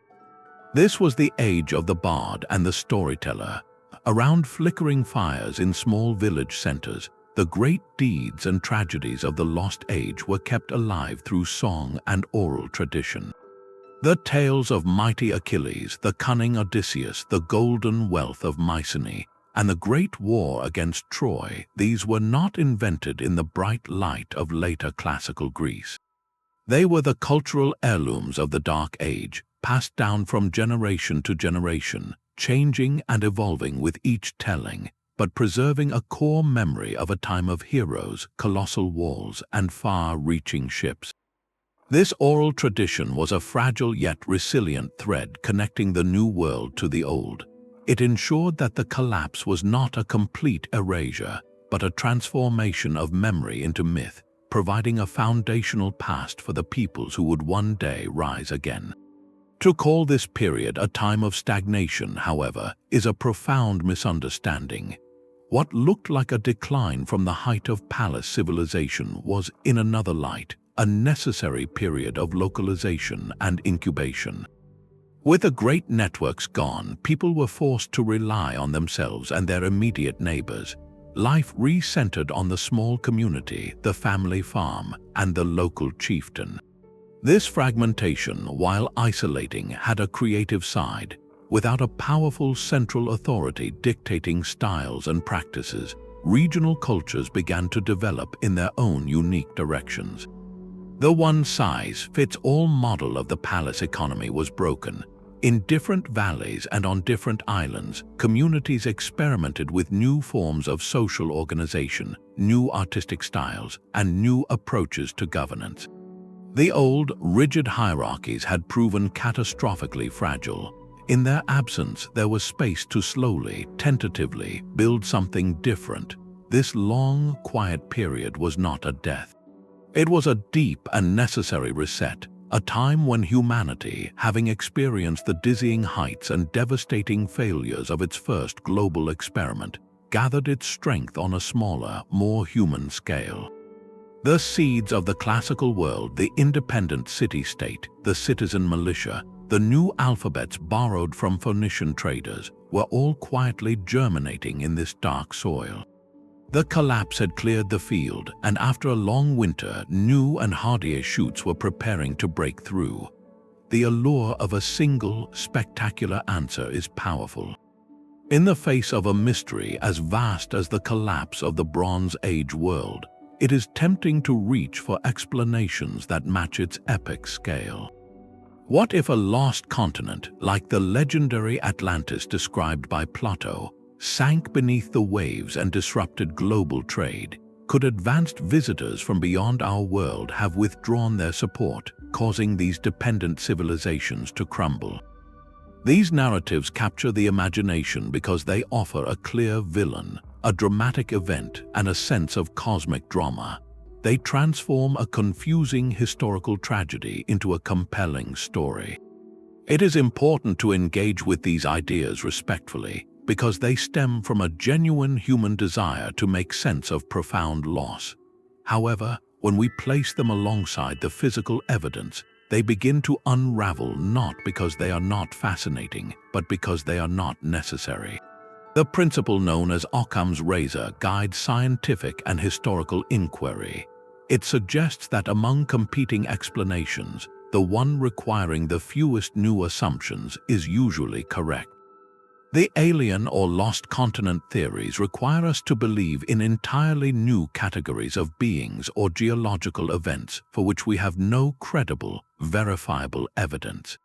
Speaker 1: This was the age of the bard and the storyteller. Around flickering fires in small village centers, the great deeds and tragedies of the lost age were kept alive through song and oral tradition. The tales of mighty Achilles, the cunning Odysseus, the golden wealth of Mycenae, and the great war against Troy, these were not invented in the bright light of later classical Greece. They were the cultural heirlooms of the Dark Age, passed down from generation to generation, changing and evolving with each telling, but preserving a core memory of a time of heroes, colossal walls, and far-reaching ships. This oral tradition was a fragile yet resilient thread connecting the new world to the old. It ensured that the collapse was not a complete erasure, but a transformation of memory into myth, providing a foundational past for the peoples who would one day rise again. To call this period a time of stagnation, however, is a profound misunderstanding. What looked like a decline from the height of palace civilization was, in another light, a necessary period of localization and incubation. With the great networks gone, people were forced to rely on themselves and their immediate neighbors. Life re-centered on the small community, the family farm, and the local chieftain. This fragmentation, while isolating, had a creative side. Without a powerful central authority dictating styles and practices, regional cultures began to develop in their own unique directions. The one-size-fits-all model of the palace economy was broken. In different valleys and on different islands, communities experimented with new forms of social organization, new artistic styles, and new approaches to governance. The old, rigid hierarchies had proven catastrophically fragile. In their absence, there was space to slowly, tentatively, build something different. This long, quiet period was not a death. It was a deep and necessary reset, a time when humanity, having experienced the dizzying heights and devastating failures of its first global experiment, gathered its strength on a smaller, more human scale. The seeds of the classical world, the independent city-state, the citizen militia, the new alphabets borrowed from Phoenician traders, were all quietly germinating in this dark soil. The collapse had cleared the field, and after a long winter, new and hardier shoots were preparing to break through. The allure of a single, spectacular answer is powerful. In the face of a mystery as vast as the collapse of the Bronze Age world, it is tempting to reach for explanations that match its epic scale. What if a lost continent, like the legendary Atlantis described by Plato, sank beneath the waves and disrupted global trade? Could advanced visitors from beyond our world have withdrawn their support, causing these dependent civilizations to crumble? These narratives capture the imagination because they offer a clear villain, a dramatic event, and a sense of cosmic drama. They transform a confusing historical tragedy into a compelling story. It is important to engage with these ideas respectfully because they stem from a genuine human desire to make sense of profound loss. However, when we place them alongside the physical evidence, they begin to unravel not because they are not fascinating, but because they are not necessary. The principle known as Occam's razor guides scientific and historical inquiry. It suggests that among competing explanations, the one requiring the fewest new assumptions is usually correct. The alien or lost continent theories require us to believe in entirely new categories of beings or geological events for which we have no credible, verifiable evidence.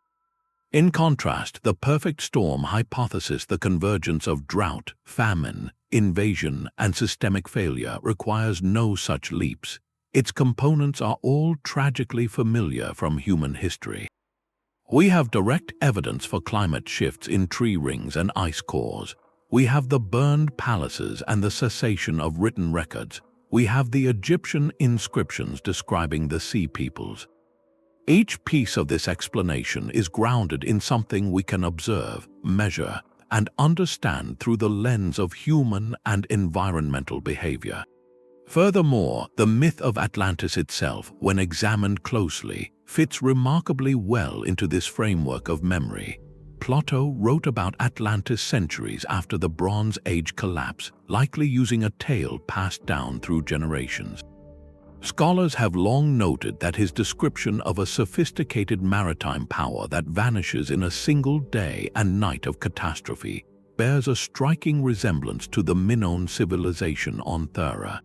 Speaker 1: In contrast, the perfect storm hypothesis, the convergence of drought, famine, invasion, and systemic failure, requires no such leaps. Its components are all tragically familiar from human history. We have direct evidence for climate shifts in tree rings and ice cores. We have the burned palaces and the cessation of written records. We have the Egyptian inscriptions describing the sea peoples. Each piece of this explanation is grounded in something we can observe, measure, and understand through the lens of human and environmental behavior. Furthermore, the myth of Atlantis itself, when examined closely, fits remarkably well into this framework of memory. Plato wrote about Atlantis centuries after the Bronze Age collapse, likely using a tale passed down through generations. Scholars have long noted that his description of a sophisticated maritime power that vanishes in a single day and night of catastrophe bears a striking resemblance to the Minoan civilization on Thera.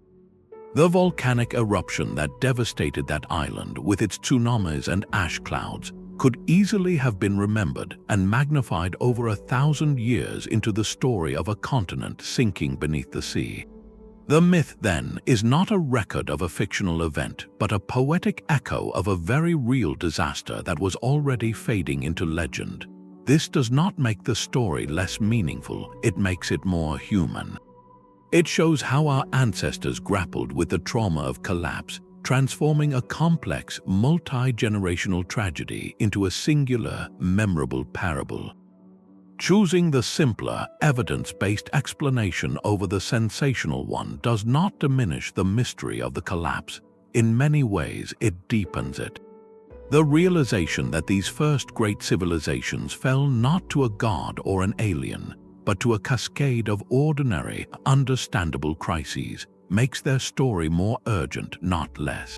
Speaker 1: The volcanic eruption that devastated that island with its tsunamis and ash clouds could easily have been remembered and magnified over 1,000 years into the story of a continent sinking beneath the sea. The myth, then, is not a record of a fictional event, but a poetic echo of a very real disaster that was already fading into legend. This does not make the story less meaningful, it makes it more human. It shows how our ancestors grappled with the trauma of collapse, transforming a complex, multi-generational tragedy into a singular, memorable parable. Choosing the simpler, evidence-based explanation over the sensational one does not diminish the mystery of the collapse. In many ways, it deepens it. The realization that these first great civilizations fell not to a god or an alien, but to a cascade of ordinary, understandable crises, makes their story more urgent, not less.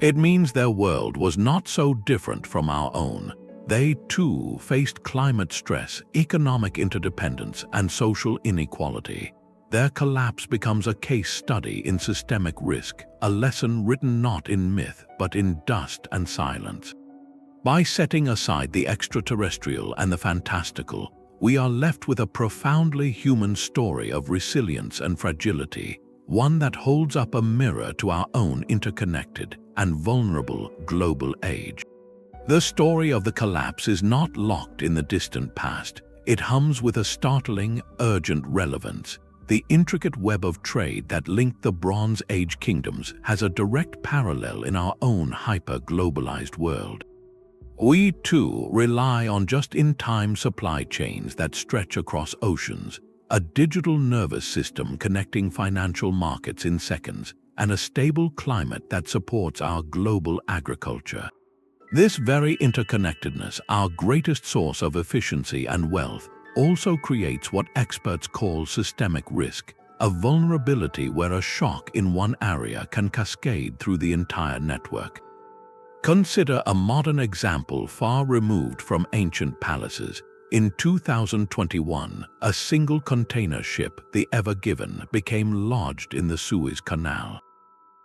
Speaker 1: It means their world was not so different from our own. They, too, faced climate stress, economic interdependence, and social inequality. Their collapse becomes a case study in systemic risk, a lesson written not in myth, but in dust and silence. By setting aside the extraterrestrial and the fantastical, we are left with a profoundly human story of resilience and fragility, one that holds up a mirror to our own interconnected and vulnerable global age. The story of the collapse is not locked in the distant past. It hums with a startling, urgent relevance. The intricate web of trade that linked the Bronze Age kingdoms has a direct parallel in our own hyper-globalized world. We, too, rely on just-in-time supply chains that stretch across oceans, a digital nervous system connecting financial markets in seconds, and a stable climate that supports our global agriculture. This very interconnectedness, our greatest source of efficiency and wealth, also creates what experts call systemic risk, a vulnerability where a shock in one area can cascade through the entire network. Consider a modern example far removed from ancient palaces. In 2021, a single container ship, the Ever Given, became lodged in the Suez Canal.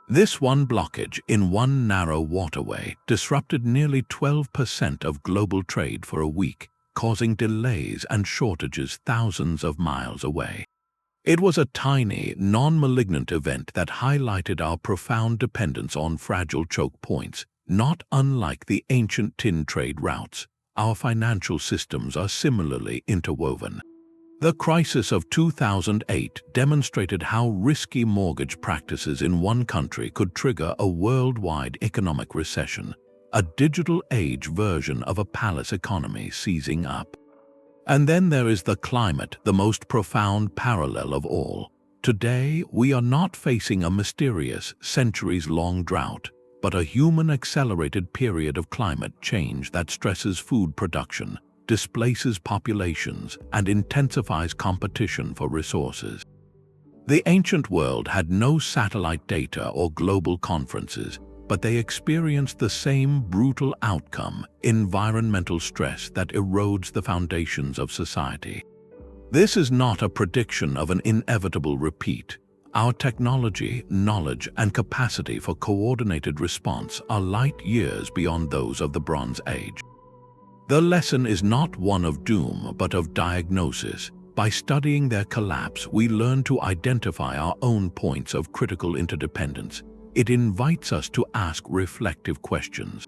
Speaker 1: This one blockage in one narrow waterway disrupted nearly 12% of global trade for a week, causing delays and shortages thousands of miles away. It was a tiny, non-malignant event that highlighted our profound dependence on fragile choke points. Not unlike the ancient tin trade routes, our financial systems are similarly interwoven. The crisis of 2008 demonstrated how risky mortgage practices in one country could trigger a worldwide economic recession, a digital age version of a palace economy seizing up. And then there is the climate, the most profound parallel of all. Today, we are not facing a mysterious, centuries-long drought, but a human-accelerated period of climate change that stresses food production, displaces populations, and intensifies competition for resources. The ancient world had no satellite data or global conferences, but they experienced the same brutal outcome: environmental stress that erodes the foundations of society. This is not a prediction of an inevitable repeat. Our technology, knowledge, and capacity for coordinated response are light years beyond those of the Bronze Age. The lesson is not one of doom, but of diagnosis. By studying their collapse, we learn to identify our own points of critical interdependence. It invites us to ask reflective questions.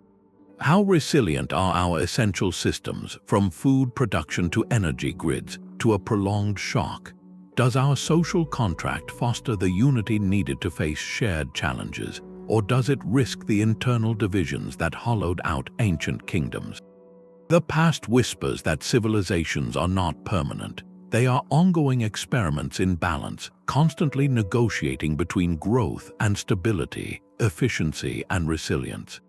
Speaker 1: How resilient are our essential systems, from food production to energy grids, to a prolonged shock? Does our social contract foster the unity needed to face shared challenges, or does it risk the internal divisions that hollowed out ancient kingdoms? The past whispers that civilizations are not permanent. They are ongoing experiments in balance, constantly negotiating between growth and stability, efficiency and resilience.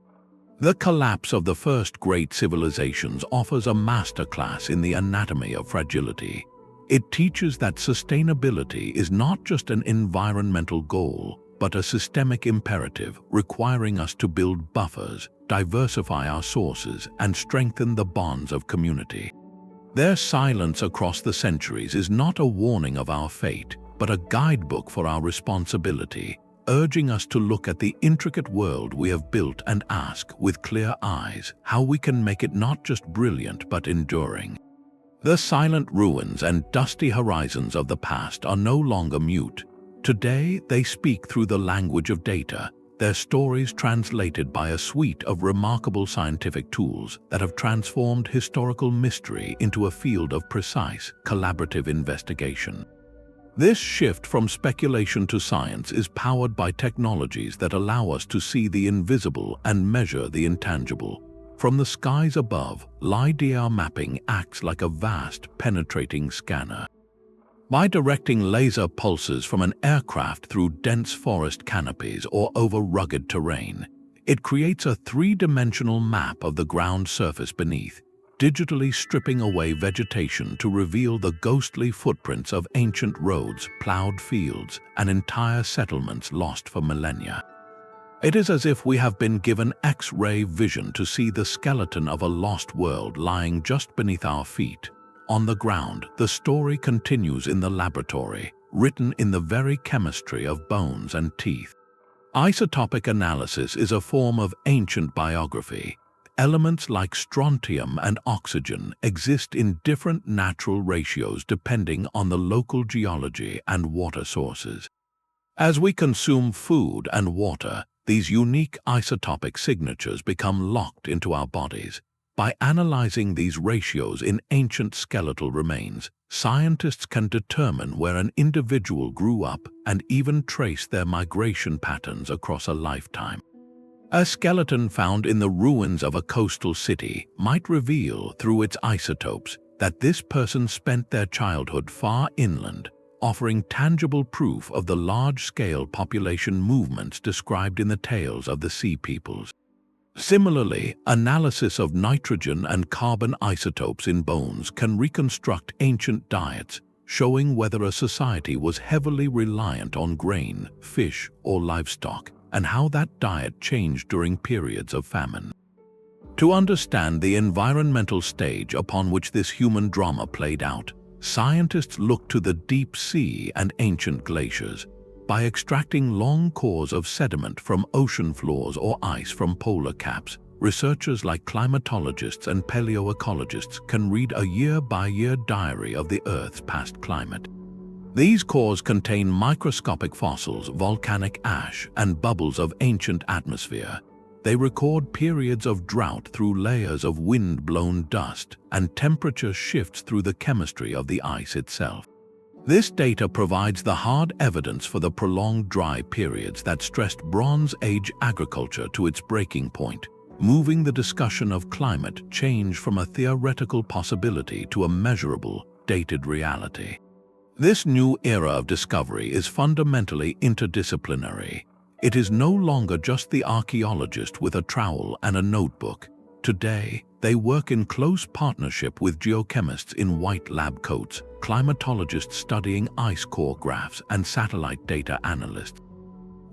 Speaker 1: The collapse of the first great civilizations offers a masterclass in the anatomy of fragility. It teaches that sustainability is not just an environmental goal, but a systemic imperative requiring us to build buffers, diversify our sources, and strengthen the bonds of community. Their silence across the centuries is not a warning of our fate, but a guidebook for our responsibility, urging us to look at the intricate world we have built and ask, with clear eyes, how we can make it not just brilliant but enduring. The silent ruins and dusty horizons of the past are no longer mute. Today, they speak through the language of data, their stories translated by a suite of remarkable scientific tools that have transformed historical mystery into a field of precise, collaborative investigation. This shift from speculation to science is powered by technologies that allow us to see the invisible and measure the intangible. From the skies above, LiDAR mapping acts like a vast, penetrating scanner. By directing laser pulses from an aircraft through dense forest canopies or over rugged terrain, it creates a three-dimensional map of the ground surface beneath, digitally stripping away vegetation to reveal the ghostly footprints of ancient roads, plowed fields, and entire settlements lost for millennia. It is as if we have been given X-ray vision to see the skeleton of a lost world lying just beneath our feet. On the ground, the story continues in the laboratory, written in the very chemistry of bones and teeth. Isotopic analysis is a form of ancient biography. Elements like strontium and oxygen exist in different natural ratios depending on the local geology and water sources. As we consume food and water, these unique isotopic signatures become locked into our bodies. By analyzing these ratios in ancient skeletal remains, scientists can determine where an individual grew up and even trace their migration patterns across a lifetime. A skeleton found in the ruins of a coastal city might reveal, through its isotopes, that this person spent their childhood far inland, offering tangible proof of the large-scale population movements described in the tales of the Sea Peoples. Similarly, analysis of nitrogen and carbon isotopes in bones can reconstruct ancient diets, showing whether a society was heavily reliant on grain, fish, or livestock, and how that diet changed during periods of famine. To understand the environmental stage upon which this human drama played out, scientists look to the deep sea and ancient glaciers. By extracting long cores of sediment from ocean floors or ice from polar caps, researchers like climatologists and paleoecologists can read a year-by-year diary of the Earth's past climate. These cores contain microscopic fossils, volcanic ash, and bubbles of ancient atmosphere. They record periods of drought through layers of wind-blown dust and temperature shifts through the chemistry of the ice itself. This data provides the hard evidence for the prolonged dry periods that stressed Bronze Age agriculture to its breaking point, moving the discussion of climate change from a theoretical possibility to a measurable, dated reality. This new era of discovery is fundamentally interdisciplinary. It is no longer just the archaeologist with a trowel and a notebook. Today, they work in close partnership with geochemists in white lab coats, climatologists studying ice core graphs, and satellite data analysts.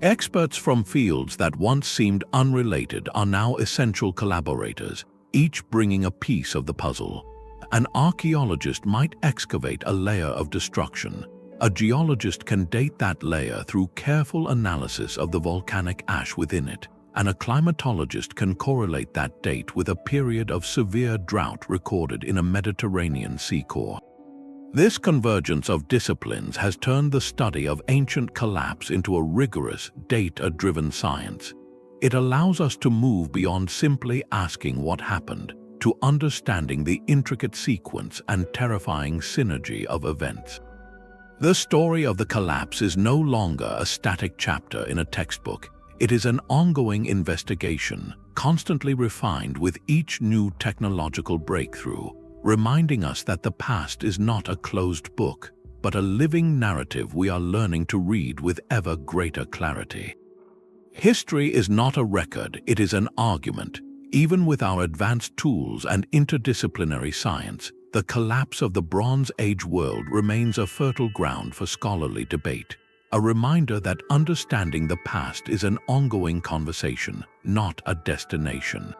Speaker 1: Experts from fields that once seemed unrelated are now essential collaborators, each bringing a piece of the puzzle. An archaeologist might excavate a layer of destruction. A geologist can date that layer through careful analysis of the volcanic ash within it, and a climatologist can correlate that date with a period of severe drought recorded in a Mediterranean sea core. This convergence of disciplines has turned the study of ancient collapse into a rigorous, data-driven science. It allows us to move beyond simply asking what happened, to understanding the intricate sequence and terrifying synergy of events. The story of the collapse is no longer a static chapter in a textbook. It is an ongoing investigation, constantly refined with each new technological breakthrough, reminding us that the past is not a closed book, but a living narrative we are learning to read with ever greater clarity. History is not a record, it is an argument. Even with our advanced tools and interdisciplinary science, the collapse of the Bronze Age world remains a fertile ground for scholarly debate, a reminder that understanding the past is an ongoing conversation, not a destination.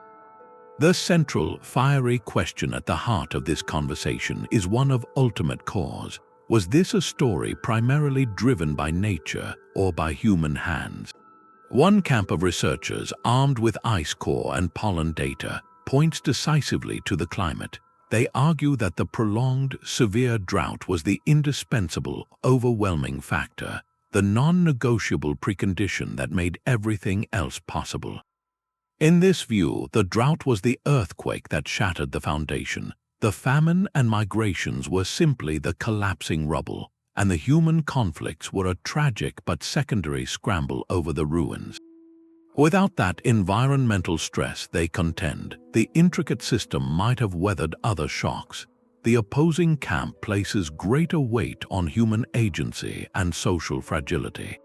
Speaker 1: The central, fiery question at the heart of this conversation is one of ultimate cause. Was this a story primarily driven by nature or by human hands? One camp of researchers, armed with ice core and pollen data, points decisively to the climate. They argue that the prolonged, severe drought was the indispensable, overwhelming factor, the non-negotiable precondition that made everything else possible. In this view, the drought was the earthquake that shattered the foundation. The famine and migrations were simply the collapsing rubble, and the human conflicts were a tragic but secondary scramble over the ruins. Without that environmental stress, they contend, the intricate system might have weathered other shocks. The opposing camp places greater weight on human agency and social fragility.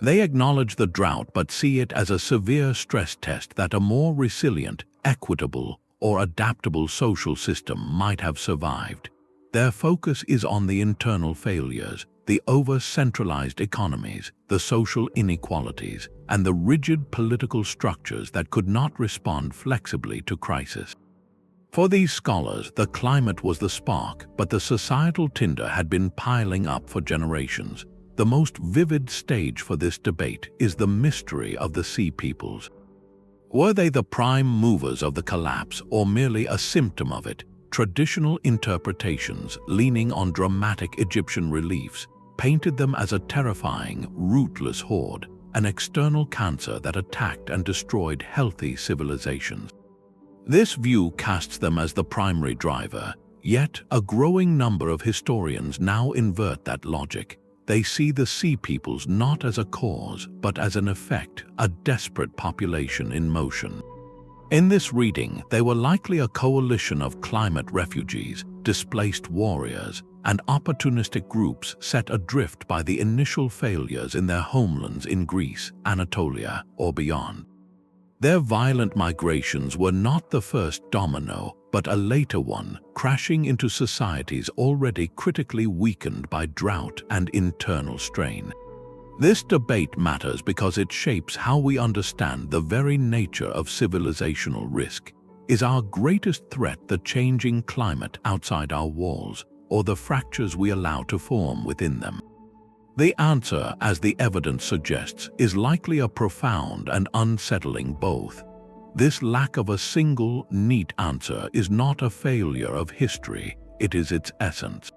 Speaker 1: They acknowledge the drought but see it as a severe stress test that a more resilient, equitable, or adaptable social system might have survived. Their focus is on the internal failures, the over-centralized economies, the social inequalities, and the rigid political structures that could not respond flexibly to crisis. For these scholars, the climate was the spark, but the societal tinder had been piling up for generations. The most vivid stage for this debate is the mystery of the Sea Peoples. Were they the prime movers of the collapse or merely a symptom of it? Traditional interpretations, leaning on dramatic Egyptian reliefs, painted them as a terrifying, rootless horde, an external cancer that attacked and destroyed healthy civilizations. This view casts them as the primary driver, yet a growing number of historians now invert that logic. They see the Sea Peoples not as a cause, but as an effect, a desperate population in motion. In this reading, they were likely a coalition of climate refugees, displaced warriors, and opportunistic groups set adrift by the initial failures in their homelands in Greece, Anatolia, or beyond. Their violent migrations were not the first domino, but a later one, crashing into societies already critically weakened by drought and internal strain. This debate matters because it shapes how we understand the very nature of civilizational risk. Is our greatest threat the changing climate outside our walls, or the fractures we allow to form within them? The answer, as the evidence suggests, is likely a profound and unsettling both. This lack of a single, neat answer is not a failure of history, it is its essence.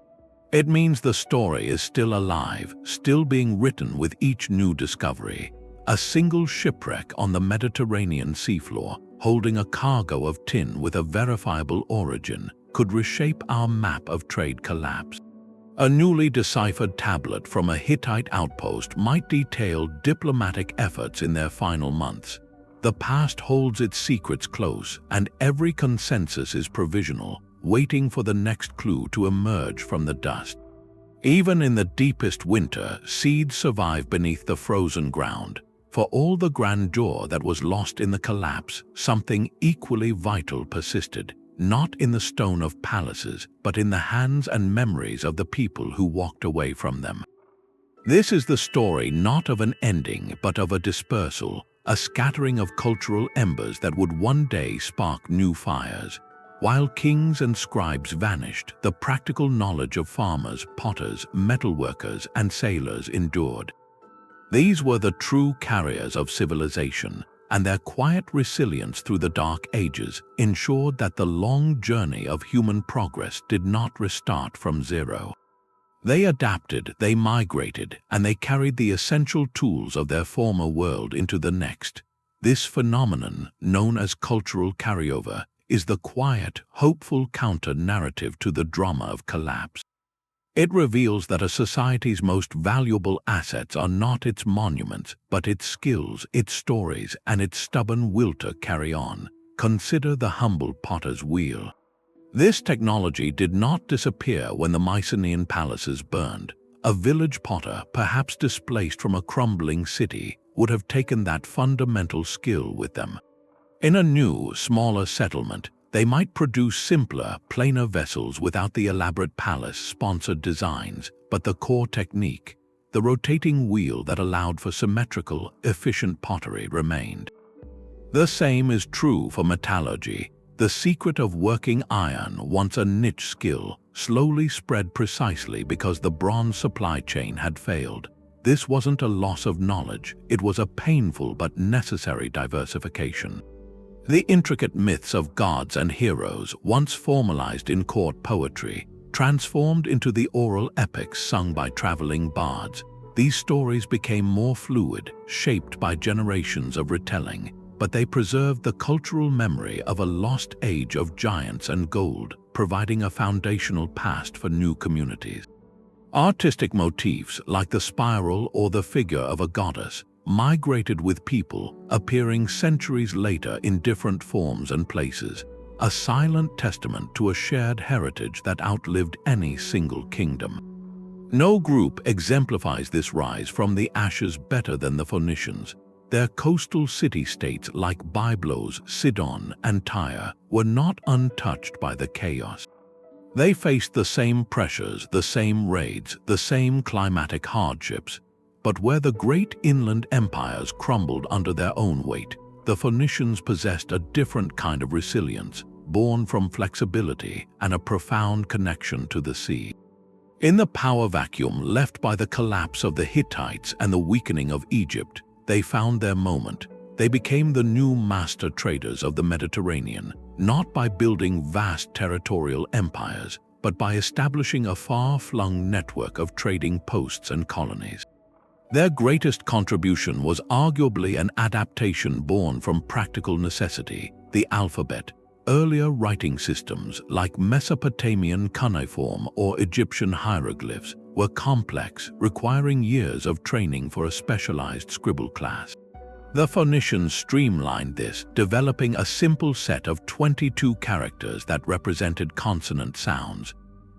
Speaker 1: It means the story is still alive, still being written with each new discovery. A single shipwreck on the Mediterranean seafloor, holding a cargo of tin with a verifiable origin, could reshape our map of trade collapse. A newly deciphered tablet from a Hittite outpost might detail diplomatic efforts in their final months. The past holds its secrets close, and every consensus is provisional, waiting for the next clue to emerge from the dust. Even in the deepest winter, seeds survive beneath the frozen ground. For all the grandeur that was lost in the collapse, something equally vital persisted, not in the stone of palaces, but in the hands and memories of the people who walked away from them. This is the story not of an ending, but of a dispersal, a scattering of cultural embers that would one day spark new fires. While kings and scribes vanished, the practical knowledge of farmers, potters, metalworkers, and sailors endured. These were the true carriers of civilization, and their quiet resilience through the Dark Ages ensured that the long journey of human progress did not restart from zero. They adapted, they migrated, and they carried the essential tools of their former world into the next. This phenomenon, known as cultural carryover, is the quiet, hopeful counter-narrative to the drama of collapse. It reveals that a society's most valuable assets are not its monuments, but its skills, its stories, and its stubborn will to carry on. Consider the humble potter's wheel. This technology did not disappear when the Mycenaean palaces burned. A village potter, perhaps displaced from a crumbling city, would have taken that fundamental skill with them. In a new, smaller settlement, they might produce simpler, plainer vessels without the elaborate palace-sponsored designs, but the core technique, the rotating wheel that allowed for symmetrical, efficient pottery remained. The same is true for metallurgy. The secret of working iron, once a niche skill, slowly spread precisely because the bronze supply chain had failed. This wasn't a loss of knowledge, it was a painful but necessary diversification. The intricate myths of gods and heroes, once formalized in court poetry, transformed into the oral epics sung by traveling bards. These stories became more fluid, shaped by generations of retelling, but they preserved the cultural memory of a lost age of giants and gold, providing a foundational past for new communities. Artistic motifs like the spiral or the figure of a goddess migrated with people, appearing centuries later in different forms and places, a silent testament to a shared heritage that outlived any single kingdom. No group exemplifies this rise from the ashes better than the Phoenicians. Their coastal city-states like Byblos, Sidon, and Tyre were not untouched by the chaos. They faced the same pressures, the same raids, the same climatic hardships. But where the great inland empires crumbled under their own weight, the Phoenicians possessed a different kind of resilience, born from flexibility and a profound connection to the sea. In the power vacuum left by the collapse of the Hittites and the weakening of Egypt, they found their moment. They became the new master traders of the Mediterranean, not by building vast territorial empires, but by establishing a far-flung network of trading posts and colonies. Their greatest contribution was arguably an adaptation born from practical necessity, the alphabet. Earlier writing systems like Mesopotamian cuneiform or Egyptian hieroglyphs were complex, requiring years of training for a specialized scribble class. The Phoenicians streamlined this, developing a simple set of 22 characters that represented consonant sounds.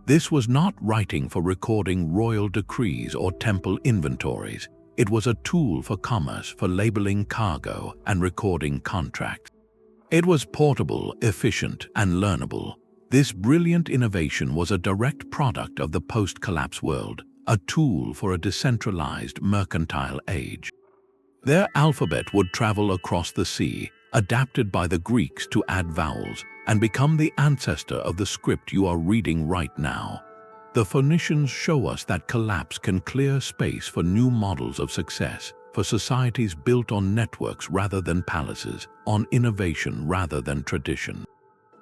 Speaker 1: This was not writing for recording royal decrees or temple inventories. It was a tool for commerce, for labeling cargo and recording contracts. It was portable, efficient, and learnable. This brilliant innovation was a direct product of the post-collapse world, a tool for a decentralized mercantile age. Their alphabet would travel across the sea, adapted by the Greeks to add vowels, and become the ancestor of the script you are reading right now. The Phoenicians show us that collapse can clear space for new models of success, for societies built on networks rather than palaces, on innovation rather than tradition.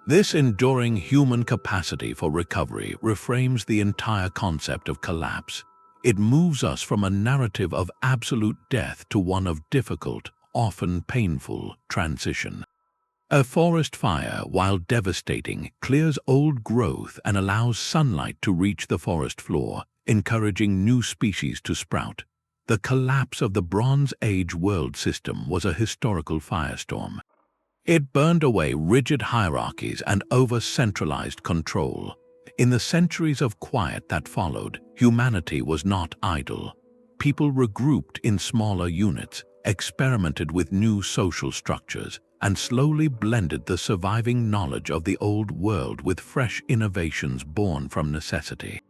Speaker 1: This enduring human capacity for recovery reframes the entire concept of collapse. It moves us from a narrative of absolute death to one of difficult, often painful, transition. A forest fire, while devastating, clears old growth and allows sunlight to reach the forest floor, encouraging new species to sprout. The collapse of the Bronze Age world system was a historical firestorm. It burned away rigid hierarchies and over-centralized control. In the centuries of quiet that followed, humanity was not idle. People regrouped in smaller units, experimented with new social structures, and slowly blended the surviving knowledge of the old world with fresh innovations born from necessity.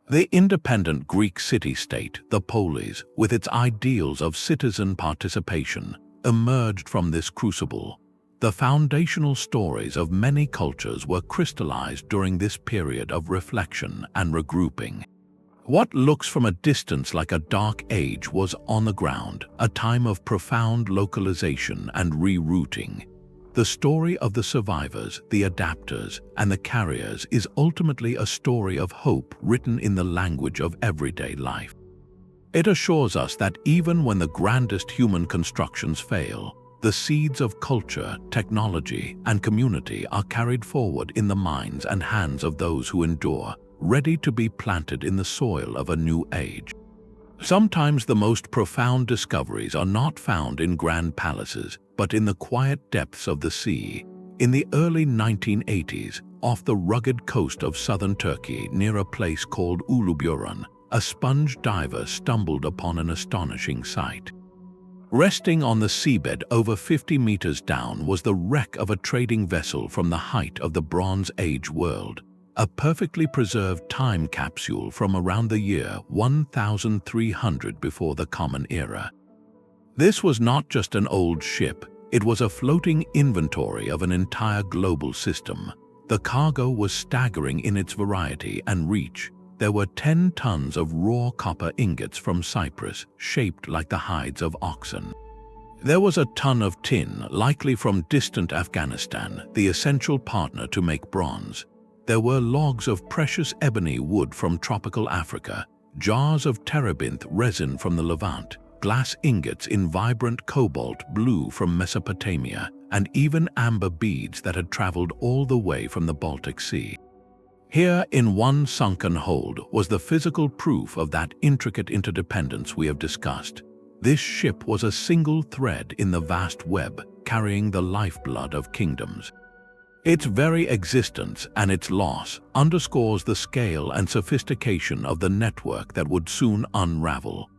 Speaker 1: The independent Greek city-state, the polis, with its ideals of citizen participation, emerged from this crucible. The foundational stories of many cultures were crystallized during this period of reflection and regrouping. What looks from a distance like a dark age was on the ground, a time of profound localization and rerouting. The story of the survivors, the adapters, and the carriers is ultimately a story of hope written in the language of everyday life. It assures us that even when the grandest human constructions fail, the seeds of culture, technology, and community are carried forward in the minds and hands of those who endure, ready to be planted in the soil of a new age. Sometimes the most profound discoveries are not found in grand palaces, but in the quiet depths of the sea. In the early 1980s, off the rugged coast of southern Turkey near a place called Uluburun, a sponge diver stumbled upon an astonishing sight. Resting on the seabed over 50 meters down was the wreck of a trading vessel from the height of the Bronze Age world, a perfectly preserved time capsule from around the year 1300 before the Common Era. This was not just an old ship, it was a floating inventory of an entire global system. The cargo was staggering in its variety and reach. There were 10 tons of raw copper ingots from Cyprus, shaped like the hides of oxen. There was a ton of tin, likely from distant Afghanistan, the essential partner to make bronze. There were logs of precious ebony wood from tropical Africa, jars of terebinth resin from the Levant, glass ingots in vibrant cobalt blue from Mesopotamia, and even amber beads that had traveled all the way from the Baltic Sea. Here, in one sunken hold, was the physical proof of that intricate interdependence we have discussed. This ship was a single thread in the vast web, carrying the lifeblood of kingdoms. Its very existence and its loss underscores the scale and sophistication of the network that would soon unravel.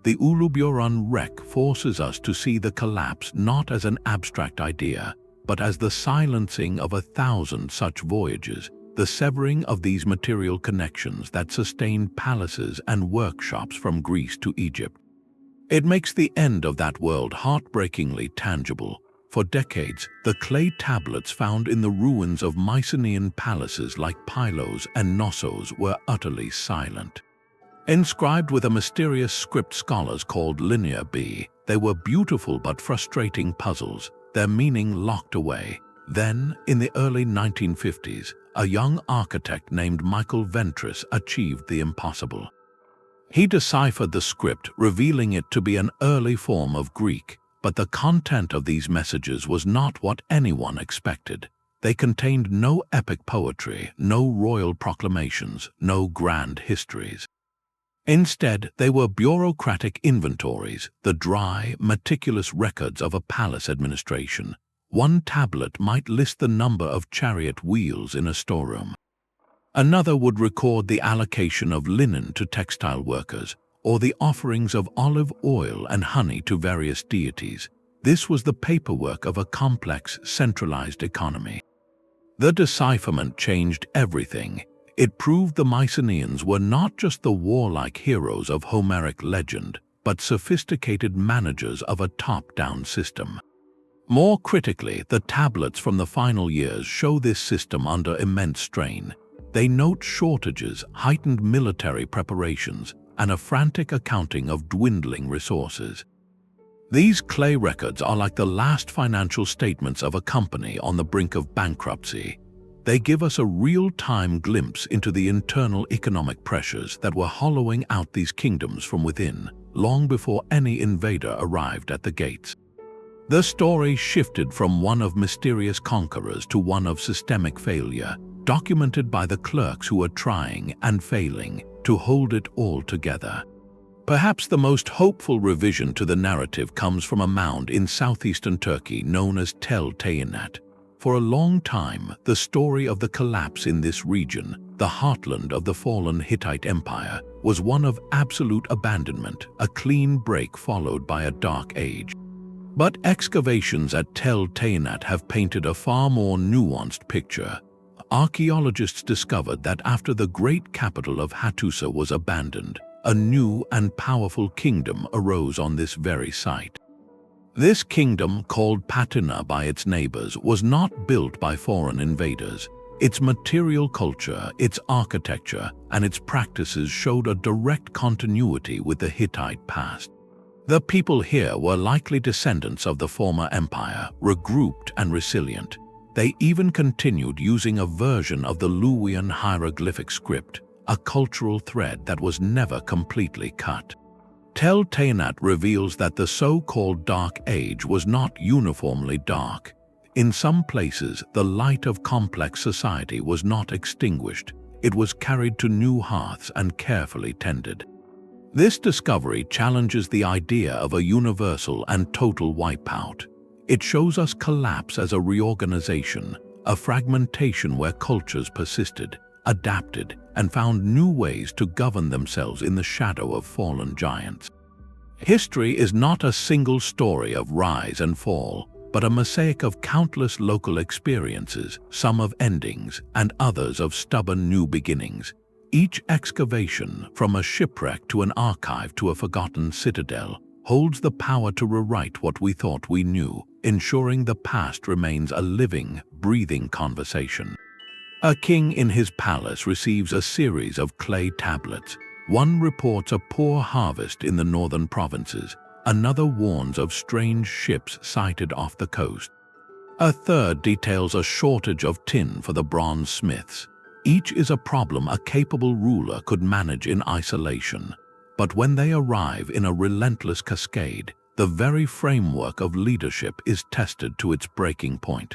Speaker 1: The Uluburun wreck forces us to see the collapse not as an abstract idea, but as the silencing of 1,000 such voyages, the severing of these material connections that sustained palaces and workshops from Greece to Egypt. It makes the end of that world heartbreakingly tangible. For decades, the clay tablets found in the ruins of Mycenaean palaces like Pylos and Knossos were utterly silent. Inscribed with a mysterious script scholars called Linear B, they were beautiful but frustrating puzzles, their meaning locked away. Then, in the early 1950s, a young architect named Michael Ventris achieved the impossible. He deciphered the script, revealing it to be an early form of Greek, but the content of these messages was not what anyone expected. They contained no epic poetry, no royal proclamations, no grand histories. Instead, they were bureaucratic inventories, the dry, meticulous records of a palace administration. One tablet might list the number of chariot wheels in a storeroom. Another would record the allocation of linen to textile workers, or the offerings of olive oil and honey to various deities. This was the paperwork of a complex, centralized economy. The decipherment changed everything. It proved the Mycenaeans were not just the warlike heroes of Homeric legend, but sophisticated managers of a top-down system. More critically, the tablets from the final years show this system under immense strain. They note shortages, heightened military preparations, and a frantic accounting of dwindling resources. These clay records are like the last financial statements of a company on the brink of bankruptcy. They give us a real-time glimpse into the internal economic pressures that were hollowing out these kingdoms from within, long before any invader arrived at the gates. The story shifted from one of mysterious conquerors to one of systemic failure, documented by the clerks who were trying and failing to hold it all together. Perhaps the most hopeful revision to the narrative comes from a mound in southeastern Turkey known as Tel Teyinat. For a long time, the story of the collapse in this region, the heartland of the fallen Hittite Empire, was one of absolute abandonment, a clean break followed by a dark age. But excavations at Tel Teyinat have painted a far more nuanced picture. Archaeologists discovered that after the great capital of Hattusa was abandoned, a new and powerful kingdom arose on this very site. This kingdom, called Patina by its neighbors, was not built by foreign invaders. Its material culture, its architecture, and its practices showed a direct continuity with the Hittite past. The people here were likely descendants of the former empire, regrouped and resilient. They even continued using a version of the Luwian hieroglyphic script, a cultural thread that was never completely cut. Tel Teyinat reveals that the so-called Dark Age was not uniformly dark. In some places, the light of complex society was not extinguished. It was carried to new hearths and carefully tended. This discovery challenges the idea of a universal and total wipeout. It shows us collapse as a reorganization, a fragmentation where cultures persisted, adapted, and found new ways to govern themselves in the shadow of fallen giants. History is not a single story of rise and fall, but a mosaic of countless local experiences, some of endings and others of stubborn new beginnings. Each excavation, from a shipwreck to an archive to a forgotten citadel, holds the power to rewrite what we thought we knew, ensuring the past remains a living, breathing conversation. A king in his palace receives a series of clay tablets. One reports a poor harvest in the northern provinces. Another warns of strange ships sighted off the coast. A third details a shortage of tin for the bronze smiths. Each is a problem a capable ruler could manage in isolation. But when they arrive in a relentless cascade, the very framework of leadership is tested to its breaking point.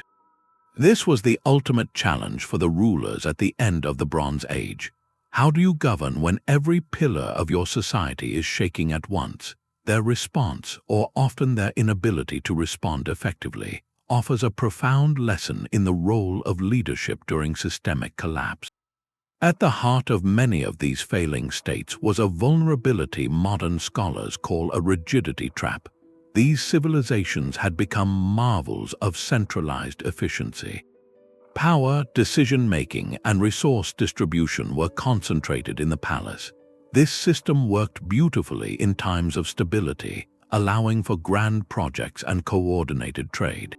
Speaker 1: This was the ultimate challenge for the rulers at the end of the Bronze Age. How do you govern when every pillar of your society is shaking at once? Their response, or often their inability to respond effectively, offers a profound lesson in the role of leadership during systemic collapse. At the heart of many of these failing states was a vulnerability modern scholars call a rigidity trap. These civilizations had become marvels of centralized efficiency. Power, decision-making, and resource distribution were concentrated in the palace. This system worked beautifully in times of stability, allowing for grand projects and coordinated trade.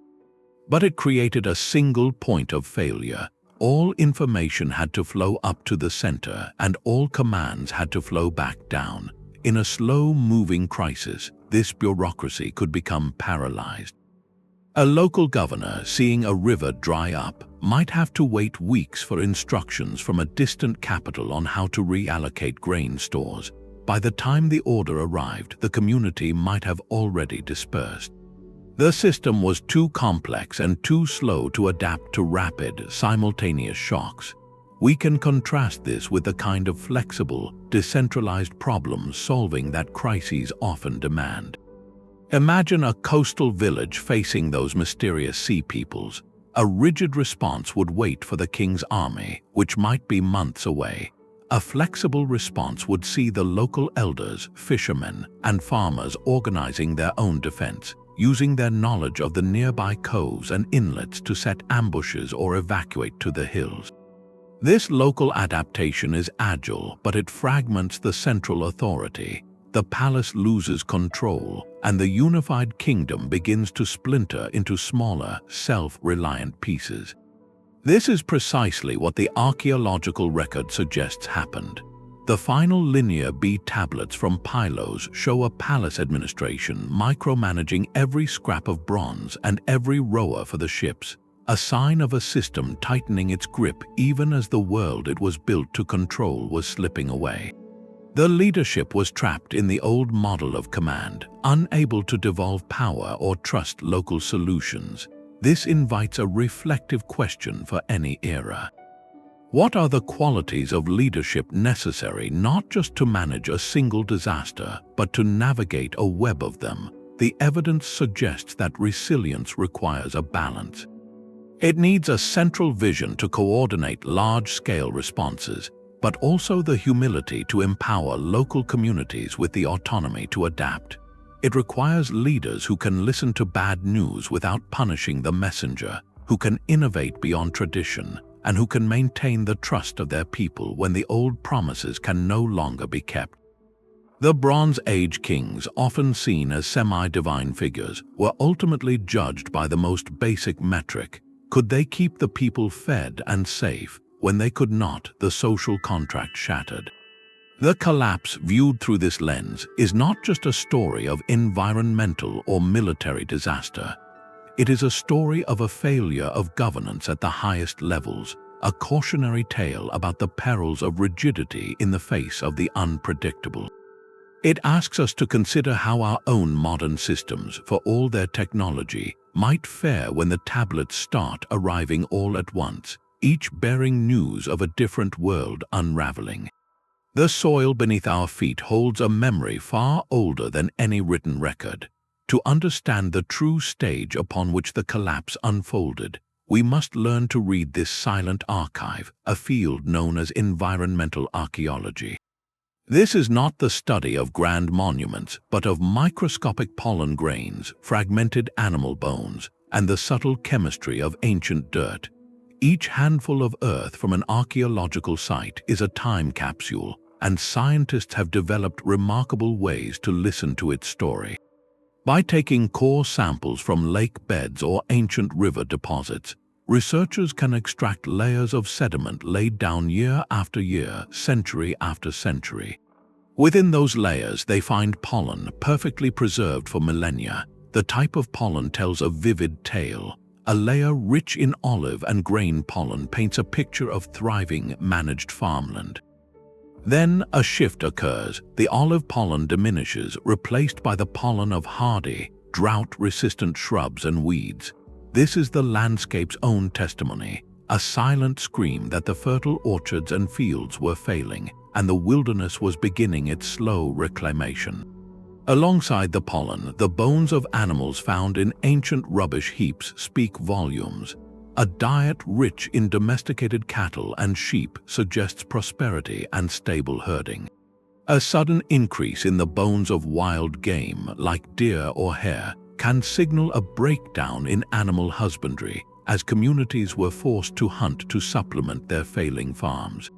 Speaker 1: But it created a single point of failure. All information had to flow up to the center, and all commands had to flow back down. In a slow-moving crisis, this bureaucracy could become paralyzed. A local governor, seeing a river dry up, might have to wait weeks for instructions from a distant capital on how to reallocate grain stores. By the time the order arrived, the community might have already dispersed. The system was too complex and too slow to adapt to rapid, simultaneous shocks. We can contrast this with the kind of flexible, decentralized problem-solving that crises often demand. Imagine a coastal village facing those mysterious sea peoples. A rigid response would wait for the king's army, which might be months away. A flexible response would see the local elders, fishermen, and farmers organizing their own defense, using their knowledge of the nearby coves and inlets to set ambushes or evacuate to the hills. This local adaptation is agile, but it fragments the central authority. The palace loses control, and the unified kingdom begins to splinter into smaller, self-reliant pieces. This is precisely what the archaeological record suggests happened. The final Linear B tablets from Pylos show a palace administration micromanaging every scrap of bronze and every rower for the ships, a sign of a system tightening its grip even as the world it was built to control was slipping away. The leadership was trapped in the old model of command, unable to devolve power or trust local solutions. This invites a reflective question for any era. What are the qualities of leadership necessary not just to manage a single disaster, but to navigate a web of them? The evidence suggests that resilience requires a balance. It needs a central vision to coordinate large-scale responses, but also the humility to empower local communities with the autonomy to adapt. It requires leaders who can listen to bad news without punishing the messenger, who can innovate beyond tradition, and who can maintain the trust of their people when the old promises can no longer be kept. The Bronze Age kings, often seen as semi-divine figures, were ultimately judged by the most basic metric. Could they keep the people fed and safe? When they could not, the social contract shattered. The collapse, viewed through this lens, is not just a story of environmental or military disaster. It is a story of a failure of governance at the highest levels, a cautionary tale about the perils of rigidity in the face of the unpredictable. It asks us to consider how our own modern systems, for all their technology, might fare when the tablets start arriving all at once, each bearing news of a different world unraveling. The soil beneath our feet holds a memory far older than any written record. To understand the true stage upon which the collapse unfolded, we must learn to read this silent archive, a field known as environmental archaeology. This is not the study of grand monuments, but of microscopic pollen grains, fragmented animal bones, and the subtle chemistry of ancient dirt. Each handful of earth from an archaeological site is a time capsule, and scientists have developed remarkable ways to listen to its story. By taking core samples from lake beds or ancient river deposits, researchers can extract layers of sediment laid down year after year, century after century. Within those layers, they find pollen perfectly preserved for millennia. The type of pollen tells a vivid tale. A layer rich in olive and grain pollen paints a picture of thriving, managed farmland. Then a shift occurs. The olive pollen diminishes, replaced by the pollen of hardy, drought-resistant shrubs and weeds. This is the landscape's own testimony, a silent scream that the fertile orchards and fields were failing, and the wilderness was beginning its slow reclamation. Alongside the pollen, the bones of animals found in ancient rubbish heaps speak volumes. A diet rich in domesticated cattle and sheep suggests prosperity and stable herding. A sudden increase in the bones of wild game, like deer or hare, can signal a breakdown in animal husbandry, as communities were forced to hunt to supplement their failing farms.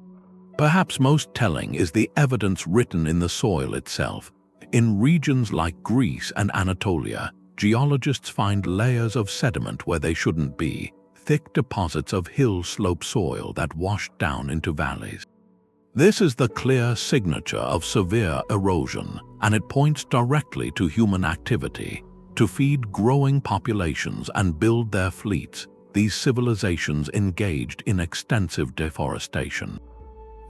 Speaker 1: Perhaps most telling is the evidence written in the soil itself. In regions like Greece and Anatolia, geologists find layers of sediment where they shouldn't be, thick deposits of hill-slope soil that washed down into valleys. This is the clear signature of severe erosion, and it points directly to human activity. To feed growing populations and build their fleets, these civilizations engaged in extensive deforestation.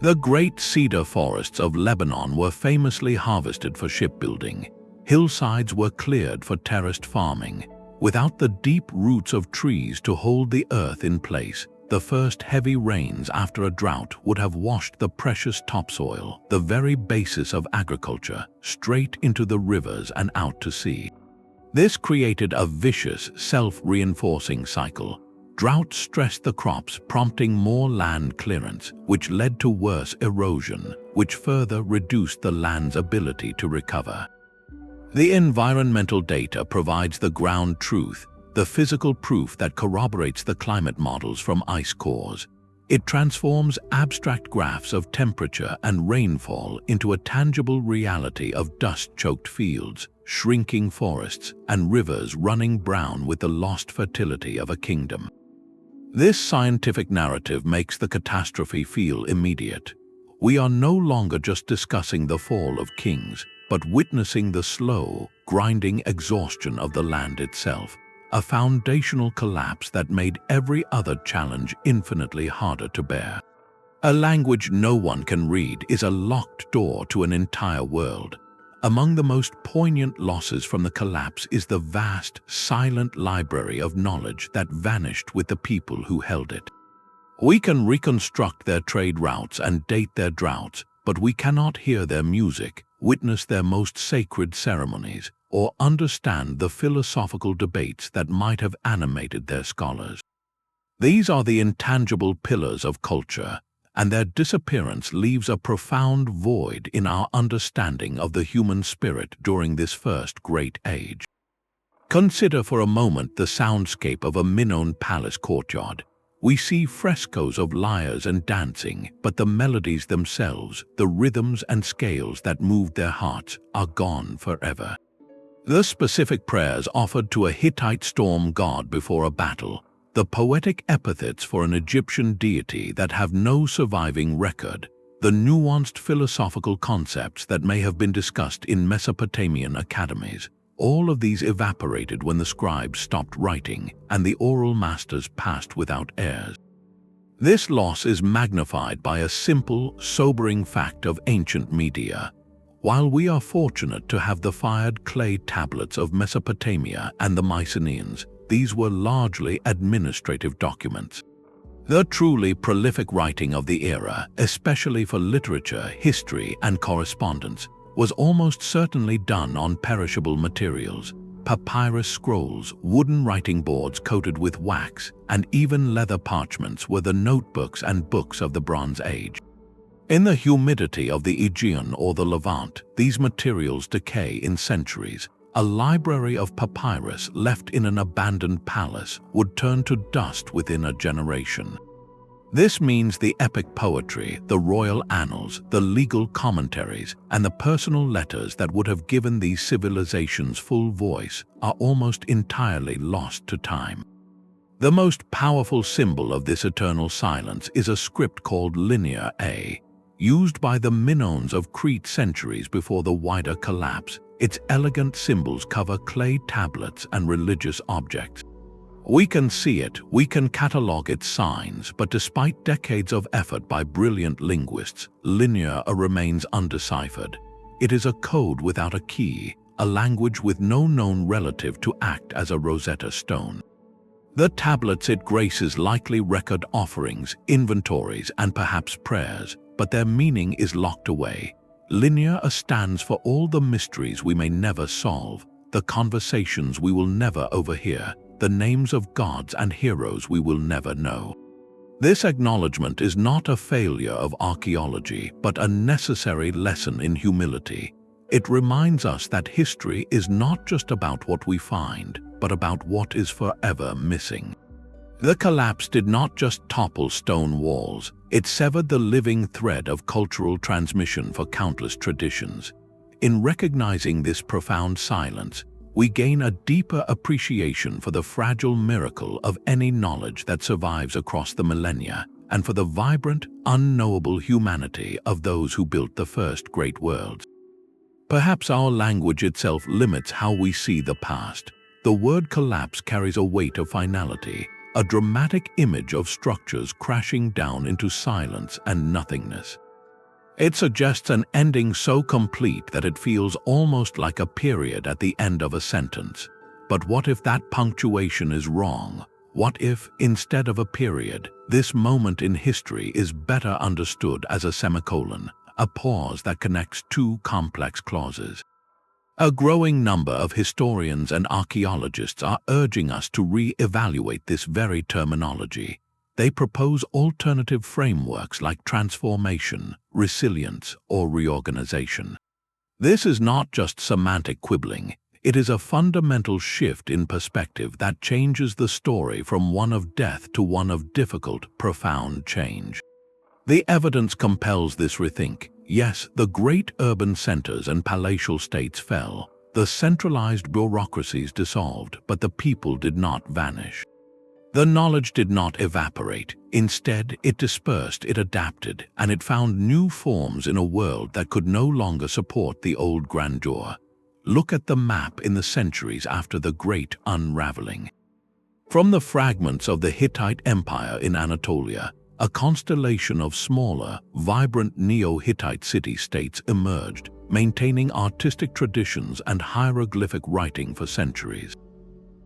Speaker 1: The great cedar forests of Lebanon were famously harvested for shipbuilding. Hillsides were cleared for terraced farming. Without the deep roots of trees to hold the earth in place, the first heavy rains after a drought would have washed the precious topsoil, the very basis of agriculture, straight into the rivers and out to sea. This created a vicious, self-reinforcing cycle. Drought stressed the crops, prompting more land clearance, which led to worse erosion, which further reduced the land's ability to recover. The environmental data provides the ground truth, the physical proof that corroborates the climate models from ice cores. It transforms abstract graphs of temperature and rainfall into a tangible reality of dust-choked fields, shrinking forests, and rivers running brown with the lost fertility of a kingdom. This scientific narrative makes the catastrophe feel immediate. We are no longer just discussing the fall of kings, but witnessing the slow, grinding exhaustion of the land itself, a foundational collapse that made every other challenge infinitely harder to bear. A language no one can read is a locked door to an entire world. Among the most poignant losses from the collapse is the vast, silent library of knowledge that vanished with the people who held it. We can reconstruct their trade routes and date their droughts, but we cannot hear their music, witness their most sacred ceremonies, or understand the philosophical debates that might have animated their scholars. These are the intangible pillars of culture, and their disappearance leaves a profound void in our understanding of the human spirit during this first great age. Consider for a moment the soundscape of a Minoan palace courtyard. We see frescoes of lyres and dancing, but the melodies themselves, the rhythms and scales that moved their hearts, are gone forever. The specific prayers offered to a Hittite storm god before a battle, the poetic epithets for an Egyptian deity that have no surviving record, the nuanced philosophical concepts that may have been discussed in Mesopotamian academies, all of these evaporated when the scribes stopped writing and the oral masters passed without heirs. This loss is magnified by a simple, sobering fact of ancient media. While we are fortunate to have the fired clay tablets of Mesopotamia and the Mycenaeans, these were largely administrative documents. The truly prolific writing of the era, especially for literature, history, and correspondence, was almost certainly done on perishable materials. Papyrus scrolls, wooden writing boards coated with wax, and even leather parchments were the notebooks and books of the Bronze Age. In the humidity of the Aegean or the Levant, these materials decay in centuries. A library of papyrus left in an abandoned palace would turn to dust within a generation. This means the epic poetry, the royal annals, the legal commentaries, and the personal letters that would have given these civilizations full voice are almost entirely lost to time. The most powerful symbol of this eternal silence is a script called Linear A, used by the Minoans of Crete centuries before the wider collapse. Its elegant symbols cover clay tablets and religious objects. We can see it, we can catalog its signs, but despite decades of effort by brilliant linguists, Linear A remains undeciphered. It is a code without a key, a language with no known relative to act as a Rosetta Stone. The tablets it graces likely record offerings, inventories, and perhaps prayers, but their meaning is locked away. Linear stands for all the mysteries we may never solve, the conversations we will never overhear, the names of gods and heroes we will never know. This acknowledgement is not a failure of archaeology, but a necessary lesson in humility. It reminds us that history is not just about what we find, but about what is forever missing. The collapse did not just topple stone walls, it severed the living thread of cultural transmission for countless traditions. In recognizing this profound silence, we gain a deeper appreciation for the fragile miracle of any knowledge that survives across the millennia, and for the vibrant, unknowable humanity of those who built the first great worlds. Perhaps our language itself limits how we see the past. The word collapse carries a weight of finality, a dramatic image of structures crashing down into silence and nothingness. It suggests an ending so complete that it feels almost like a period at the end of a sentence. But what if that punctuation is wrong? What if, instead of a period, this moment in history is better understood as a semicolon, a pause that connects two complex clauses? A growing number of historians and archaeologists are urging us to re-evaluate this very terminology. They propose alternative frameworks like transformation, resilience, or reorganization. This is not just semantic quibbling, it is a fundamental shift in perspective that changes the story from one of death to one of difficult, profound change. The evidence compels this rethink. Yes, the great urban centers and palatial states fell. The centralized bureaucracies dissolved, but the people did not vanish. The knowledge did not evaporate. Instead, it dispersed, it adapted, and it found new forms in a world that could no longer support the old grandeur. Look at the map in the centuries after the Great Unraveling. From the fragments of the Hittite Empire in Anatolia, a constellation of smaller, vibrant Neo-Hittite city-states emerged, maintaining artistic traditions and hieroglyphic writing for centuries.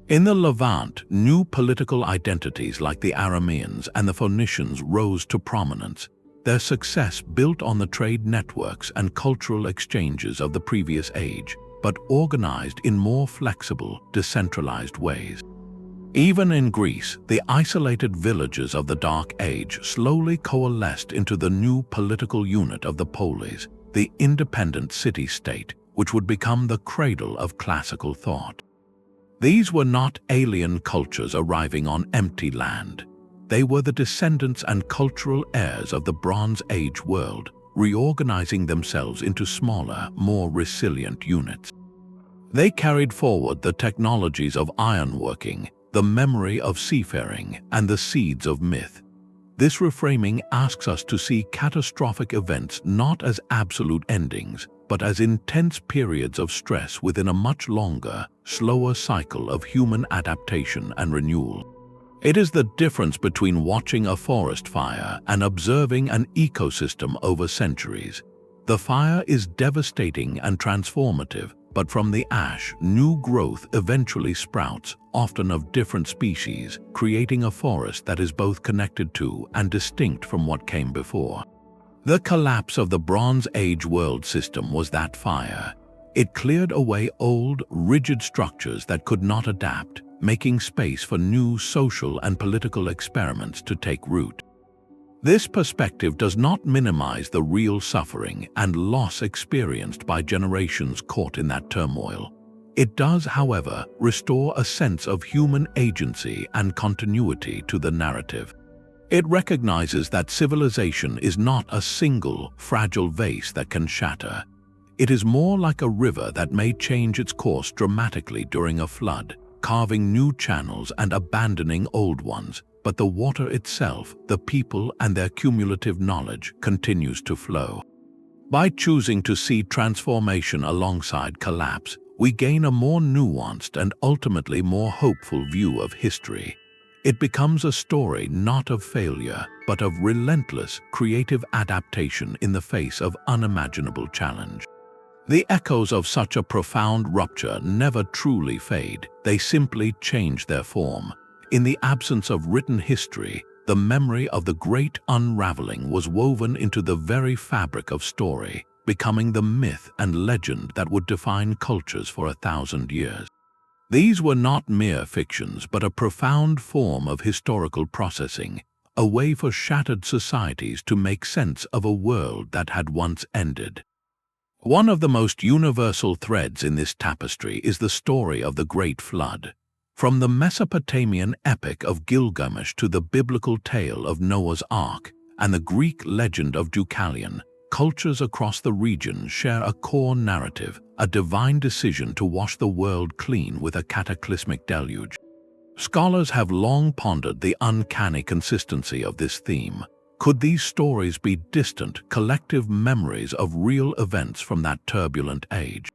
Speaker 1: In the Levant, new political identities like the Arameans and the Phoenicians rose to prominence, their success built on the trade networks and cultural exchanges of the previous age, but organized in more flexible, decentralized ways. Even in Greece, the isolated villages of the Dark Age slowly coalesced into the new political unit of the polis, the independent city-state, which would become the cradle of classical thought. These were not alien cultures arriving on empty land. They were the descendants and cultural heirs of the Bronze Age world, reorganizing themselves into smaller, more resilient units. They carried forward the technologies of ironworking, the memory of seafaring, and the seeds of myth. This reframing asks us to see catastrophic events not as absolute endings, but as intense periods of stress within a much longer, slower cycle of human adaptation and renewal. It is the difference between watching a forest fire and observing an ecosystem over centuries. The fire is devastating and transformative, but from the ash, new growth eventually sprouts, often of different species, creating a forest that is both connected to and distinct from what came before. The collapse of the Bronze Age world system was that fire. It cleared away old, rigid structures that could not adapt, making space for new social and political experiments to take root. This perspective does not minimize the real suffering and loss experienced by generations caught in that turmoil. It does, however, restore a sense of human agency and continuity to the narrative. It recognizes that civilization is not a single, fragile vase that can shatter. It is more like a river that may change its course dramatically during a flood, carving new channels and abandoning old ones. But the water itself, the people and their cumulative knowledge continues to flow. By choosing to see transformation alongside collapse, we gain a more nuanced and ultimately more hopeful view of history. It becomes a story not of failure, but of relentless, creative adaptation in the face of unimaginable challenge. The echoes of such a profound rupture never truly fade, they simply change their form. In the absence of written history, the memory of the great unraveling was woven into the very fabric of story, becoming the myth and legend that would define cultures for 1,000 years. These were not mere fictions, but a profound form of historical processing, a way for shattered societies to make sense of a world that had once ended. One of the most universal threads in this tapestry is the story of the Great Flood. From the Mesopotamian epic of Gilgamesh to the biblical tale of Noah's Ark and the Greek legend of Deucalion, cultures across the region share a core narrative, a divine decision to wash the world clean with a cataclysmic deluge. Scholars have long pondered the uncanny consistency of this theme. Could these stories be distant, collective memories of real events from that turbulent age?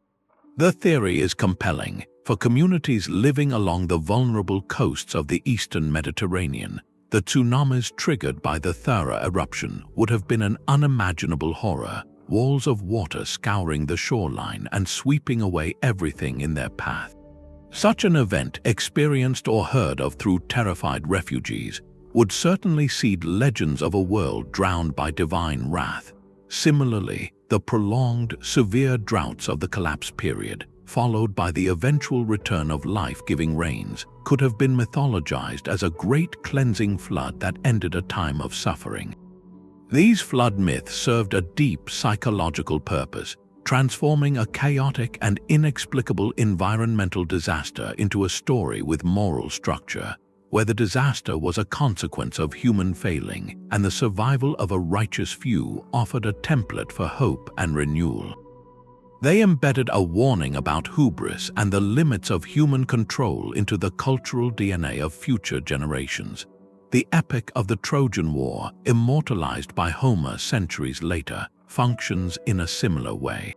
Speaker 1: The theory is compelling. For communities living along the vulnerable coasts of the eastern Mediterranean, the tsunamis triggered by the Thera eruption would have been an unimaginable horror, walls of water scouring the shoreline and sweeping away everything in their path. Such an event, experienced or heard of through terrified refugees, would certainly seed legends of a world drowned by divine wrath. Similarly, the prolonged, severe droughts of the collapse period, followed by the eventual return of life-giving rains, could have been mythologized as a great cleansing flood that ended a time of suffering. These flood myths served a deep psychological purpose, transforming a chaotic and inexplicable environmental disaster into a story with moral structure, where the disaster was a consequence of human failing and the survival of a righteous few offered a template for hope and renewal. They embedded a warning about hubris and the limits of human control into the cultural DNA of future generations. The epic of the Trojan War, immortalized by Homer centuries later, functions in a similar way.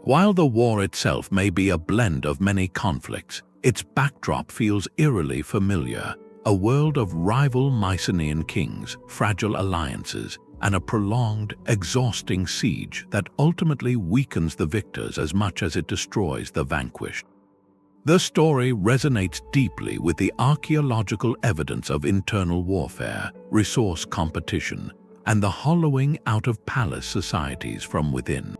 Speaker 1: While the war itself may be a blend of many conflicts, its backdrop feels eerily familiar, a world of rival Mycenaean kings, fragile alliances, and a prolonged, exhausting siege that ultimately weakens the victors as much as it destroys the vanquished. The story resonates deeply with the archaeological evidence of internal warfare, resource competition, and the hollowing out of palace societies from within.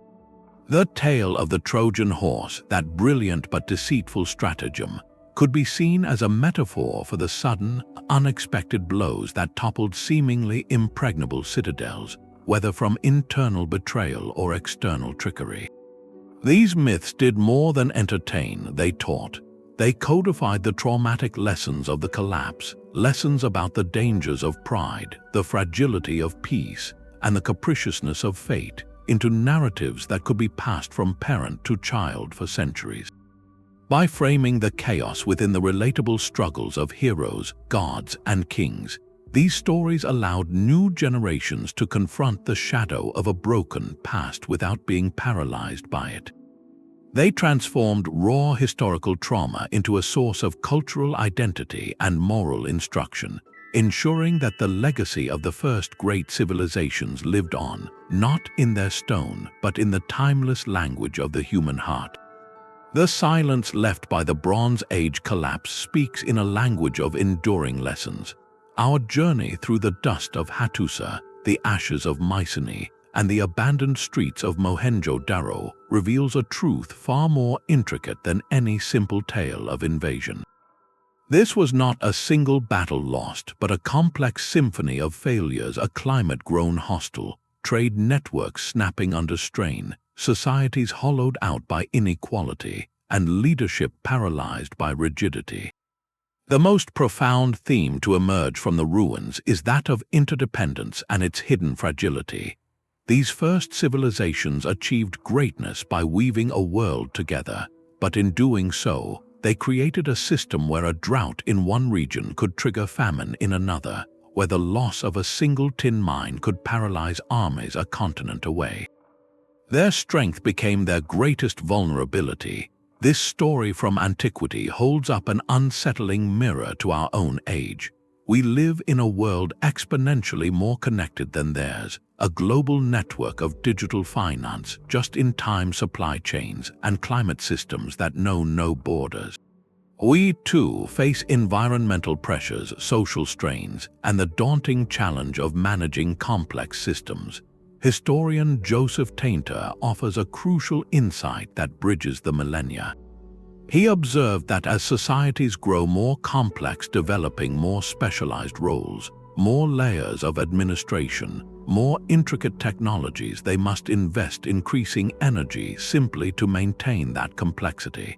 Speaker 1: The tale of the Trojan horse, that brilliant but deceitful stratagem, could be seen as a metaphor for the sudden, unexpected blows that toppled seemingly impregnable citadels, whether from internal betrayal or external trickery. These myths did more than entertain, they taught. They codified the traumatic lessons of the collapse, lessons about the dangers of pride, the fragility of peace, and the capriciousness of fate, into narratives that could be passed from parent to child for centuries. By framing the chaos within the relatable struggles of heroes, gods, and kings, these stories allowed new generations to confront the shadow of a broken past without being paralyzed by it. They transformed raw historical trauma into a source of cultural identity and moral instruction, ensuring that the legacy of the first great civilizations lived on, not in their stone, but in the timeless language of the human heart. The silence left by the Bronze Age collapse speaks in a language of enduring lessons. Our journey through the dust of Hattusa, the ashes of Mycenae, and the abandoned streets of Mohenjo-Daro reveals a truth far more intricate than any simple tale of invasion. This was not a single battle lost, but a complex symphony of failures, a climate grown hostile, trade networks snapping under strain, societies hollowed out by inequality, and leadership paralyzed by rigidity. The most profound theme to emerge from the ruins is that of interdependence and its hidden fragility. These first civilizations achieved greatness by weaving a world together, but in doing so, they created a system where a drought in one region could trigger famine in another, where the loss of a single tin mine could paralyze armies a continent away. Their strength became their greatest vulnerability. This story from antiquity holds up an unsettling mirror to our own age. We live in a world exponentially more connected than theirs, a global network of digital finance, just-in-time supply chains, and climate systems that know no borders. We, too, face environmental pressures, social strains, and the daunting challenge of managing complex systems. Historian Joseph Tainter offers a crucial insight that bridges the millennia. He observed that as societies grow more complex, developing more specialized roles, more layers of administration, more intricate technologies, they must invest increasing energy simply to maintain that complexity.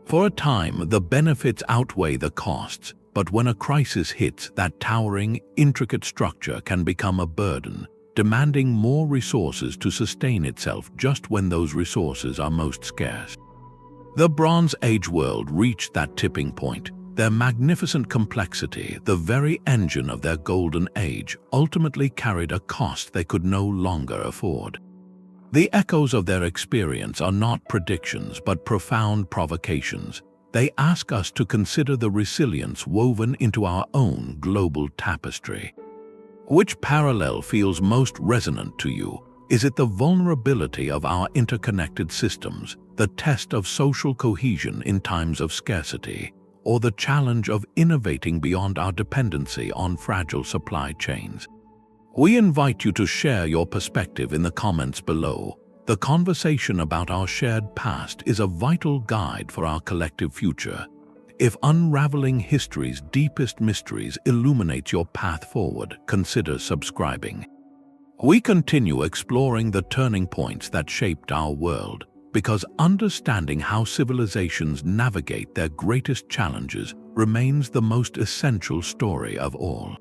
Speaker 1: For a time, the benefits outweigh the costs, but when a crisis hits, that towering, intricate structure can become a burden, demanding more resources to sustain itself just when those resources are most scarce. The Bronze Age world reached that tipping point. Their magnificent complexity, the very engine of their golden age, ultimately carried a cost they could no longer afford. The echoes of their experience are not predictions but profound provocations. They ask us to consider the resilience woven into our own global tapestry. Which parallel feels most resonant to you? Is it the vulnerability of our interconnected systems, the test of social cohesion in times of scarcity, or the challenge of innovating beyond our dependency on fragile supply chains? We invite you to share your perspective in the comments below. The conversation about our shared past is a vital guide for our collective future. If unraveling history's deepest mysteries illuminates your path forward, consider subscribing. We continue exploring the turning points that shaped our world, because understanding how civilizations navigate their greatest challenges remains the most essential story of all.